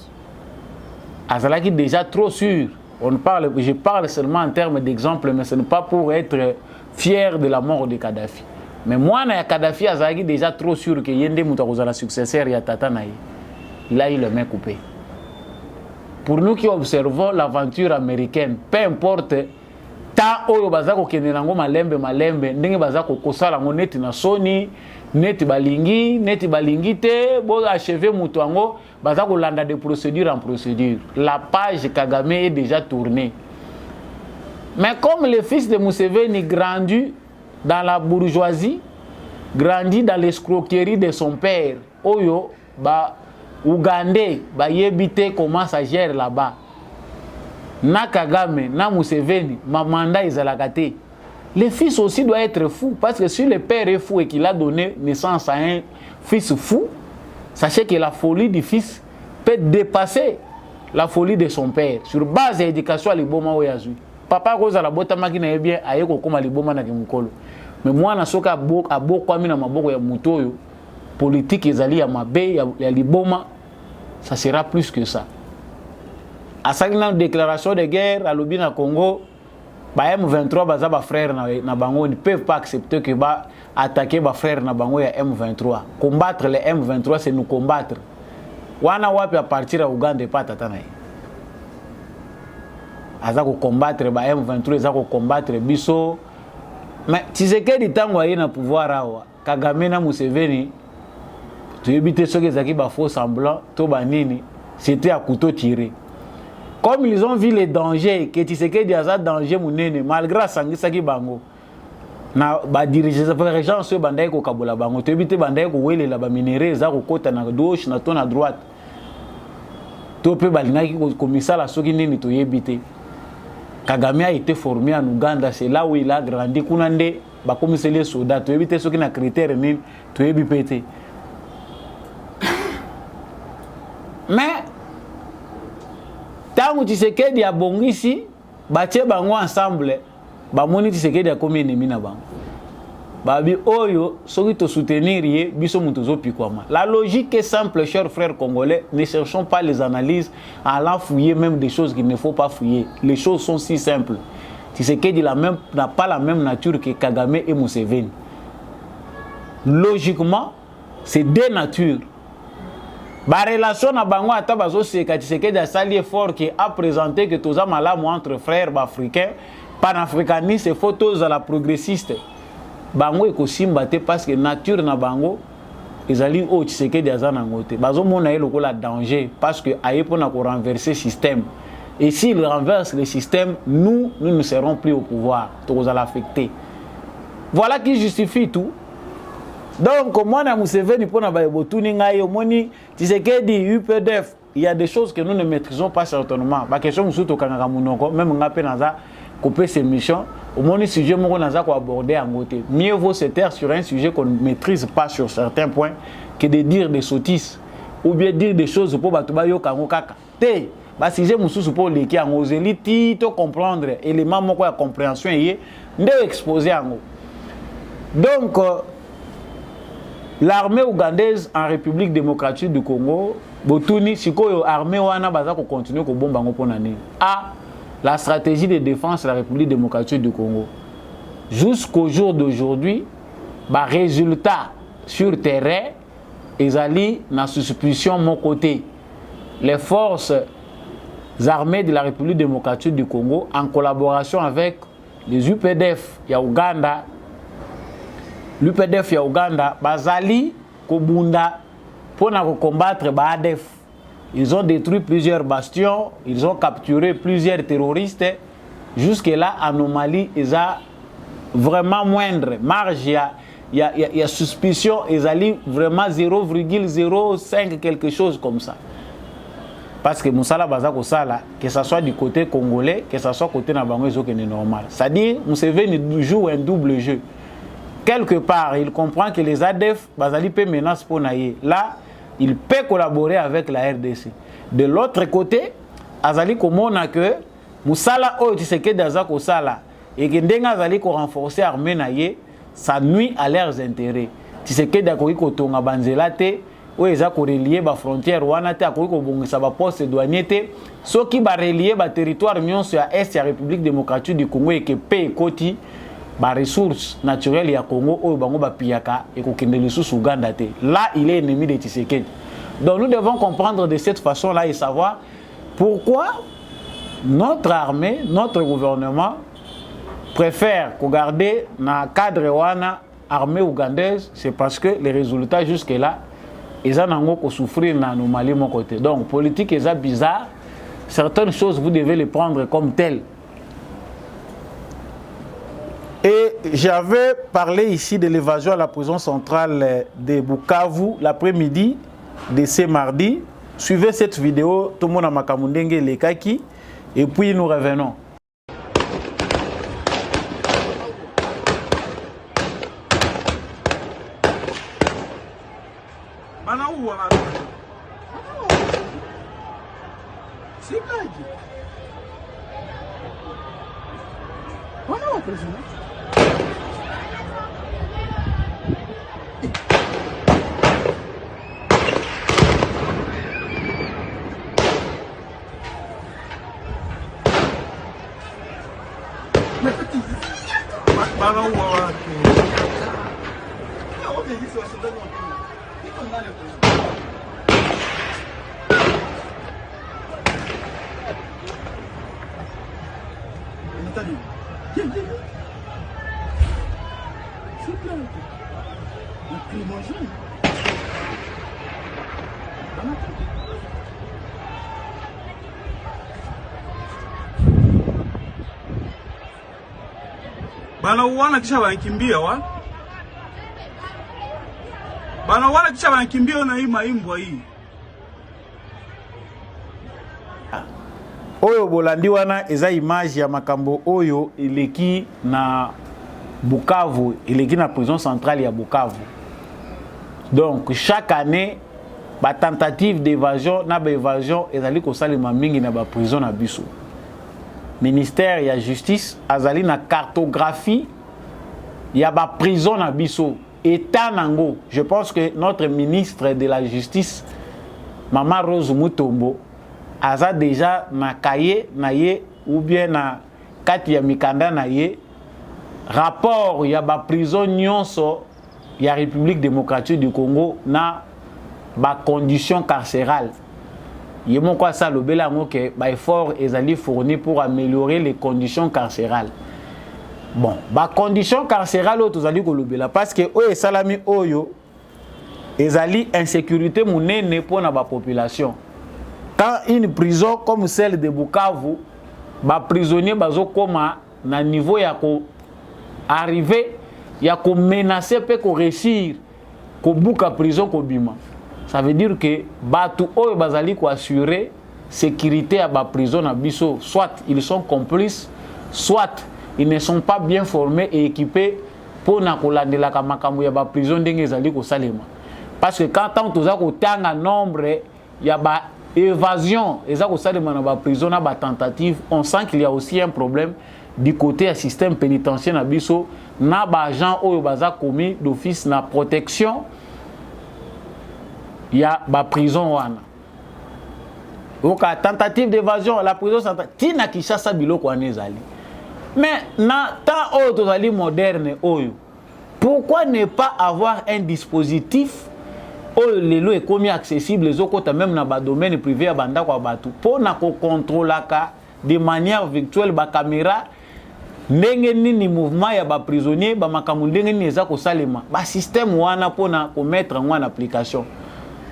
Azalaki déjà trop sûr. Je parle seulement en termes d'exemple, mais ce n'est pas pour être fier de la mort de Kadhafi. Mais moi, Kadhafi Azalaki déjà trop sûr que Yende Moutarouza la successeur ya Tata Naï. Il a eu le main coupé. Pour nous qui observons l'aventure américaine, peu importe, tant oyo bazako kenenango malembe ndenge bazako kosala ngo neti na soni, neti balingi te, bo achever mutu ango bazako landa de procédure en procédure. La page Kagame est déjà tournée. Mais comme le fils de Museveni grandit dans la bourgeoisie, grandit dans l'escroquerie de son père, oyo Ougandais, yebite comment ça gère là-bas. Na Kagame, na Museveni, ma mandat izalakate. Le fils aussi doit être fou, parce que si le père est fou et qu'il a donné naissance à un fils fou, sachez que la folie du fils peut dépasser la folie de son père. Sur base de l'éducation à l'iboma oyazu. Papa Rosa la bota makina est bien aye ko koma liboma na kimukolo. Mais moi na soka aboko ami na maboko ya mutoyo politique ezali ya mabe ya liboma, ça sera plus que ça. À cette déclaration de guerre à l'Obina Congo, M23 baza ba frère na bango ne peuvent pas accepter que ba attaquer ba frère na bango ya M23. Combattre les M23 c'est nous combattre. Wana wapi à partir à Ouganda pas tata na. Azako combattre ba M23, azako combattre biso. Mais Tshisekedi tango aye na pouvoir awa, Kagame na Museveni tu éviter ceux qui ba faux semblant to banini, c'était à couteau tiré. Comme ils ont vu les dangers, que Tshisekedi a ça danger mounene, malgré Sangisaki Bango, na ba diriger les gens sur bandaye ko kabola bango, tu éviter bandaye ko wele la ba minéré za ko kota na gauche na ton à droite. To pe balinaki ko commissaire la soki nini to yebite. Kagame a été formé en Ouganda, c'est là où il a grandi. Kunande bakomisa les soldats toyebi te soki na critère nini toyebi pété. Mais tango Tshisekedi ya bongisi batie bango ensemble bamoni Tshisekedi akomi ennemi na bango. Babi oyo soki to soutenir ye biso mutu zopikwama. La logique est simple, chers frères congolais, ne cherchons pas les analyses en allant fouiller même des choses qu'il ne faut pas fouiller. Les choses sont si simples. Tshisekedi n'a pas la même nature que Kagame et Museveni. Logiquement, c'est deux natures. La relation na bango ata bazo seka Tshisekedi a sali fort qui a présenté que toza malamu entre frères africains, panafricanistes et photos à la progressiste. Bango ekosimba te parce que nature na bango ezali o Tshisekedi azana ngote. Bazo mona ye lokola danger parce que aye pona ko renverser système. Et s'il renverse le système, nous ne serons plus au pouvoir. Toza l'affecter. Voilà qui justifie tout. Donc, moi, na Museveni, pour na bayebotuni ngai, moni, Tshisekedi, UPDF, il y a des choses que nous ne maîtrisons pas certainement. La question musuto kangaka munoko, même ngape naza couper ses missions, au moni sujet moko naza ko aborder en côté. Mieux vaut se taire sur un sujet qu'on ne maîtrise pas sur certains points que de dire des sottises ou bien dire des choses pour batuba yo kango kaka. Te, ba sujet mususu pour leki en ozeli ti to comprendre élément moko ya compréhension yé nde exposer ango. Donc l'armée ougandaise en République démocratique du Congo, botuni sikoyo armée wana baza ko continuer ko bomba ngo pona nini. A la stratégie de défense de la République démocratique du Congo. Jusqu'au jour d'aujourd'hui, ba résultat sur terrain ezali na suspicion mon côté. Les forces armées de la République démocratique du Congo en collaboration avec les UPDF ya Uganda. L'UPDF ya Uganda, bazali kobunda pour combattre Badef. Ils ont détruit plusieurs bastions, ils ont capturé plusieurs terroristes. Jusque-là, anomalie, ils ont vraiment moindre. Marge, il y a suspicion, ils ont vraiment 0,05 quelque chose comme ça. Parce que Moussala Bazako Sala, que ce soit du côté congolais, que ce soit du côté Nabango, c'est normal. C'est-à-dire, Museveni joue un double jeu. Quelque part, il comprend que les ADF, Bazali peut menacer pour naïe. Là, il peut collaborer avec la RDC. De l'autre côté, Azali komona que Moussala o Tshisekedi Azako Sala et que Ndenga Azali ko renforcer armée naïe, ça nuit à leurs intérêts. Tshisekedi akoki ko tonga banzela te, o eza ko relier ba frontière wana te akoki ko bongisa ba poste douanier te, soki ba relier ba territoire nyonso ya est ya République démocratique du Congo et que paix koti ba ressources naturelles ya Congo oyo bango ba piyaka et ko kende lisusu Uganda te. Là, il est ennemi de Tshisekedi. Donc nous devons comprendre de cette façon-là et savoir pourquoi notre armée, notre gouvernement préfère garder na cadre wana armée ougandaise, c'est parce que les résultats jusque-là ils ont souffrir dans nos Mali mon côté. Donc politique est bizarre, certaines choses vous devez les prendre comme telles. Et j'avais parlé ici de l'évasion à la prison centrale de Bukavu l'après-midi de ce mardi. Suivez cette vidéo, tout le monde a makamundenge les kaki, et puis nous revenons. Bana wana kisha wanakimbia wa? Bana wana kisha wanakimbia na hii maimbwa hii. Oyo bolandi wana eza image ya makambo oyo ileki na Bukavu il est na prison centrale ya Bukavu. Donc chaque année ba tentative d'évasion na ba évasion ezali ko salima mingi na ba prison na biso. Ministère ya justice azali na cartographie ya ba prison na biso état nango. Je pense que notre ministre de la justice Maman Rose Mutombo aza déjà na cahier na ye ou bien na kati ya mikanda na ye rapport ya ba prison nyonso ya République démocratique du Congo na ba conditions carcérales. Il y a quoi ça le belango que ba effort ezali fourni pour améliorer les conditions carcérales. Bon, ba conditions carcérales autres ezali ko lobela parce que oyo salami oyo ezali insécurité munene pour na ba population. Quand une prison comme celle de Bukavu, ba prisonnier bazo koma na niveau ya ko arriver ya ko menacer pe ko réussir ko buka prison ko bima. Ça veut dire que batu oyo bazali ko assurer sécurité à ba prison na biso, soit ils sont complices, soit ils ne sont pas bien formés et équipés pour na ko landela ka makambo ya ba prison ndenge ezali ko salema. Parce que quand on toza ko tanga nombre ya ba évasion ezali ko salema na ba prison na ba tentative, on sent qu'il y a aussi un problème du côté du système pénitentiaire na biso na ba agent oyo baza commis d'office na protection ya ba prison wana. Donc tentative d'évasion la prison centrale tina Kinshasa biloko wana ezali. Mais na temps oyo tozali moderne oyo, pourquoi ne pas avoir un dispositif oyo lelo ekomi accessible ezokota même na ba domaine privé ya banda kwa batu pour na ko contrôlaka de manière virtuelle ba caméra ndenge nini mouvement ya ba prisonnier ba makamu ndenge nini eza ko salema ba système wana pona ko mettre en application.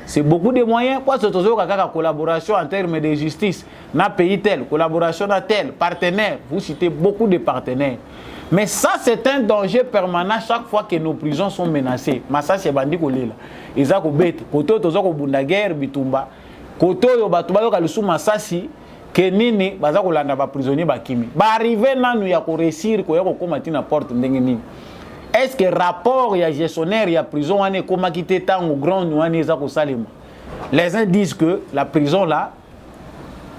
C'est beaucoup de moyens pour ce que collaboration en termes de justice na pays tel, collaboration à tel, partenaire, vous citez beaucoup de partenaires. Mais ça c'est un danger permanent chaque fois que nos prisons sont menacées. Mais ça c'est bandi ko lela. Eza ko bête, koto tozo ko bunda guerre bitumba. Koto yo batu ba yo ka lusu masasi ke nini baza ko landa ba prisonnier ba kimi. Ba arriver nanu ya ko réussir ko ya ko komati na porte ndenge nini. Est-ce que rapport ya gestionnaire ya prison wane koma kité tango grand wane eza ko salema? Les uns disent que la prison là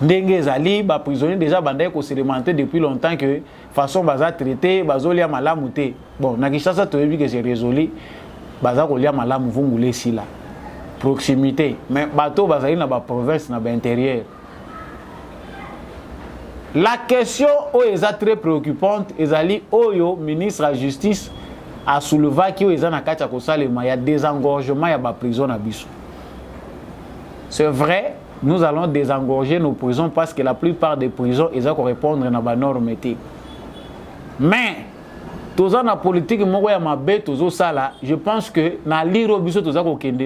ndenge ezali ba prisonnier déjà bandai ko sédimenter depuis longtemps que façon baza traité bazolia malamu te. Bon, na Kinshasa to yebi que c'est résolu baza ko lia malamu vungule sila. Proximité, mais bateau bazali na ba province na ba intérieur. La question est très préoccupante ezali oyo ministre de la justice a soulevé qu'il y a désengorgement de la prison à Bissau. C'est vrai, nous allons désengorger nos prisons parce que la plupart des prisons, ils ont répondre à la norme. Mais, dans la politique, je pense que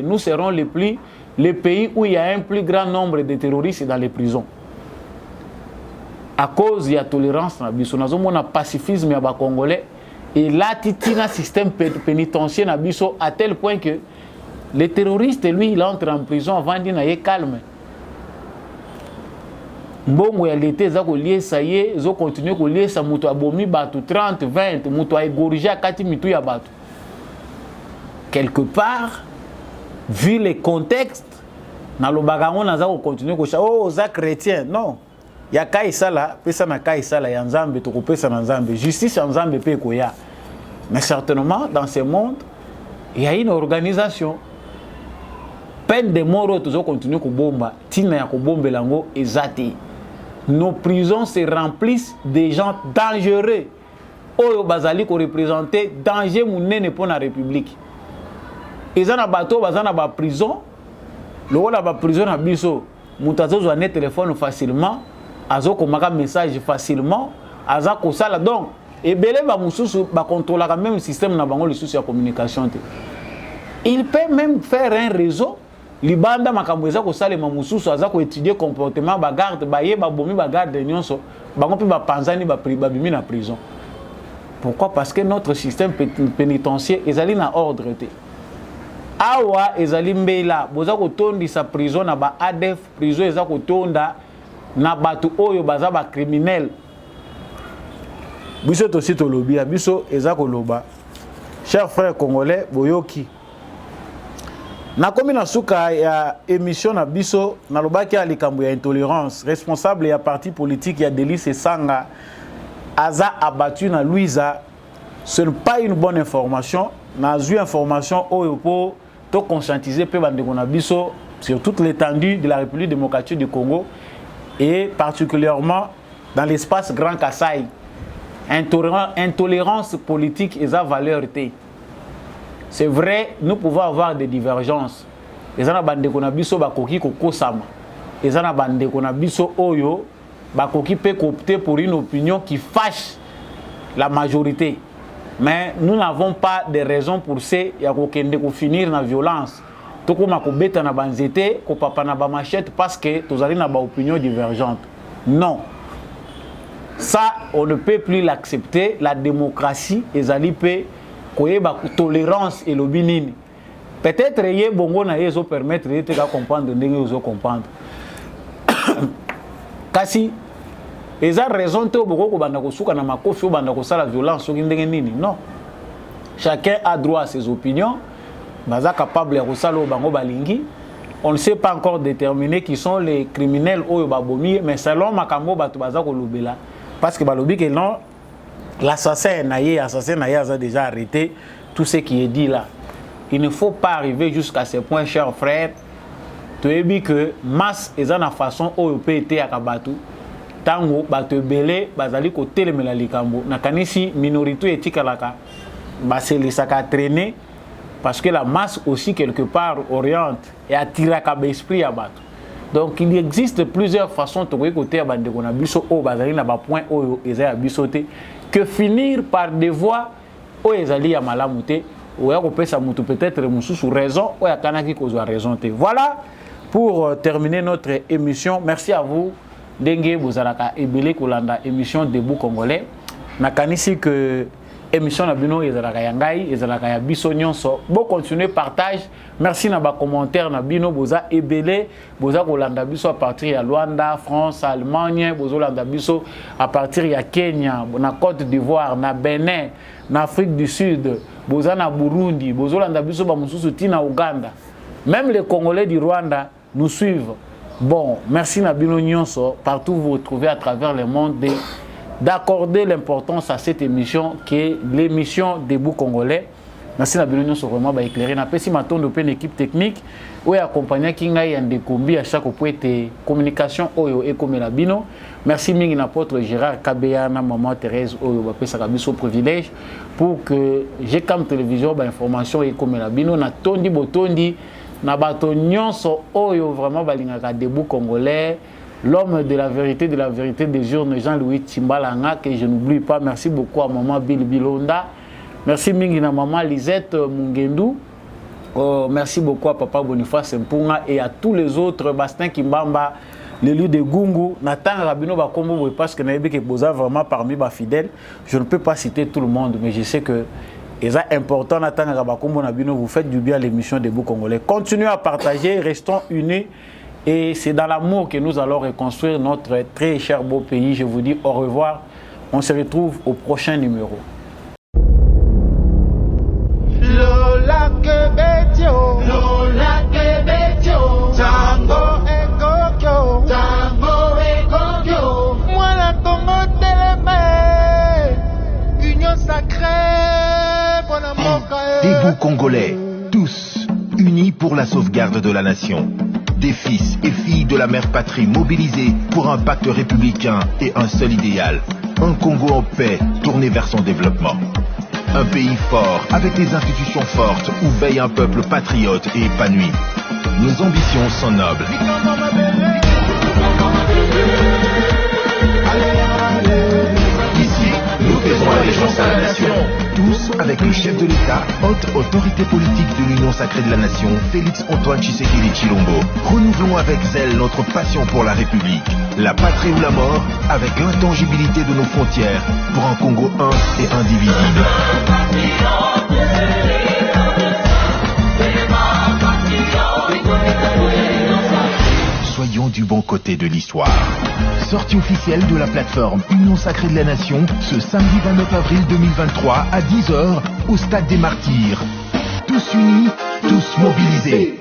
nous serons les pays où il y a un plus grand nombre de terroristes dans les prisons. À cause de la tolérance, nous avons un pacifisme à Congolais. Et là, il y a un système pénitentiaire à tel point que les terroristes, lui, il entre en prison avant de dire calme. Bon, il y a l'été, ça y est, ils ont continué à lier ça, ils ont abomi 30, 20, ils ont égorgé à 4 minutes. Quelque part, vu les contextes, dans le bagaron, on a continué à dire, oh, ça chrétien. Non. Il y a Kaïsala, pesa na Kaïsala, il y a Nzambe, tu coupes ça Nzambe. Justice en Nzambe pe koya. Mais certainement, dans ce monde, il y a une organisation. Peine de mort, tu continues à bomba. Tina ya bombe lango ezati. Nos prisons se remplissent de gens dangereux. Oyo bazali ko représenter danger munene pour la République. Ezana bateau, bazana ba prison. Le wala ba prison na biso, mutazo zo net téléphone facilement. Azo komaka message facilement, aza ko sala donc et belé ba mususu ba contrôler quand même système na bango le souci de communication. Il peut même faire un réseau libanda makambo eza ko sala ma mususu aza ko étudier comportement ba garde ba ye ba bomi ba garde nyonso bango pe ba panzani ba bimi na prison. Pourquoi? Parce que notre système pénitentiaire ezali na ordre te. Awa ezali mbela boza ko tondi sa prison na ba ADF prison eza ko tonda na batu oyo baza ba criminel biso aussi to lobby biso ezako loba chers frères congolais boyoki na komi na suka ya émission na biso na lobaki ya likambo ya intolérance responsable ya parti politique ya Delice Sanga aza abattu na Louisa. Ce n'est pas une bonne information. Na eu information pour to conscientiser pe bandeko na biso sur toute l'étendue de la République démocratique du Congo et particulièrement dans l'espace Grand Kassai. Intolérance politique et sa valeur. C'est vrai, nous pouvons avoir des divergences. Les ana bandeko na biso bakoki kokosama. Les ana bandeko na biso oyo bakoki peut opter pour une opinion qui fâche la majorité. Mais nous n'avons pas de raison pour ça. Il y a qu'on finir la violence. Tout comme on bête na banzete, qu'on papa na ba machette parce que tous allez na ba opinion divergente. Non. Ça, on ne peut plus l'accepter. La démocratie, les alliés peut ba tolérance et l'obinine. Peut-être que bongo na yezo permettre de te comprendre de yezo comprendre. Kasi eza raison te boko banda ko suka na makofi o banda ko sala violence so ndenge nini. Non. Chacun a droit à ses opinions. Baza capable ya ko sala bango balingi. On ne sait pas encore déterminer qui sont les criminels oyo babomi, mais selon makambo bato baza ko lobela parce que balobi que non l'assassin naye a déjà arrêté tout ce qui est dit là. Il ne faut pas arriver jusqu'à ce point, chers frères. Tu as dit que masse est une façon où peut être à Kabatu. Tango, bate belé, bazali ko telemela likambo. Nakanisi minorité éthique alaka. Basé les sacs à traîner parce que la masse aussi quelque part oriente et attire à l'esprit à battre. Donc il existe plusieurs façons de côté à bande qu'on a biso au bazali na ba point au ezali bisoté que finir par des voix au ezali ya malamuté ou ya ko pesa mutu peut-être musu sous raison ou ya kanaki ko zo raison té. Voilà pour terminer notre émission. Merci à vous. Dengue bozalaka ebele kolanda émission Debout Congolais. Nakanisi que émission na bino ezalaka ya ngai ezalaka ya biso nyonso. Bon continuer partage. Merci na ba commentaire na bino boza ebele boza kolanda biso à partir ya Luanda, France, Allemagne, bozo landa biso à partir ya Kenya, na Côte d'Ivoire, na Bénin, na Afrique du Sud, boza na Burundi, bozo landa biso ba mususu tina Uganda. Même les Congolais du Rwanda nous suivent. Bon, merci Nabino Nyonso, partout vous vous retrouvez à travers le monde, d'accorder l'importance à cette émission qui est l'émission Debout Congolais. Merci Nabino Nyonso vraiment bah éclairer. Napesi maton de une équipe technique où accompagné Kinga Yande Kombi à chaque point de communication Oyo et comme Nabino. Merci mingi n'apôtre Gérard Kabeya na maman Thérèse Oyo bah pesa kabiso privilège pour que j'ai comme télévision bah information et comme Nabino na tondi botondi. Nabato nyonso oyo vraiment balingaka Debout Congolais, l'homme de la vérité des urnes Jean-Louis Timbalanga que je n'oublie pas. Merci beaucoup à maman Bill Bilonda. Merci mingi na maman Lisette Mungendu. Merci beaucoup à papa Boniface Mpunga et à tous les autres Bastien Kimbamba, l'élu de Gungu, Nathan Rabino Bakombo parce que naïbe que boza vraiment parmi mes fidèles. Je ne peux pas citer tout le monde mais je sais que et c'est important, vous faites du bien à l'émission Debout Congolais. Continuez à partager, restons unis. Et c'est dans l'amour que nous allons reconstruire notre très cher beau pays. Je vous dis au revoir. On se retrouve au prochain numéro. Lola Kebetio, Lola Kebetio, Tango Ekokyo, Tango Ekokyo, moi la Congo Télémé, Union Sacrée. Debout Congolais, tous unis pour la sauvegarde de la nation. Des fils et filles de la mère patrie mobilisés pour un pacte républicain et un seul idéal. Un Congo en paix tourné vers son développement. Un pays fort avec des institutions fortes où veille un peuple patriote et épanoui. Nos ambitions sont nobles. Ici, nous faisons allégeance à la nation. Tous avec le chef de l'État, haute autorité politique de l'Union sacrée de la nation, Félix Antoine Tshisekedi Tshilombo. Renouvelons avec zèle notre passion pour la République, la patrie ou la mort, avec l'intangibilité de nos frontières, pour un Congo un et indivisible. soyons du bon côté de l'histoire. Sortie officielle de la plateforme Union Sacrée de la Nation ce samedi 29 avril 2023 à 10h au Stade des Martyrs. Tous unis, tous mobilisés.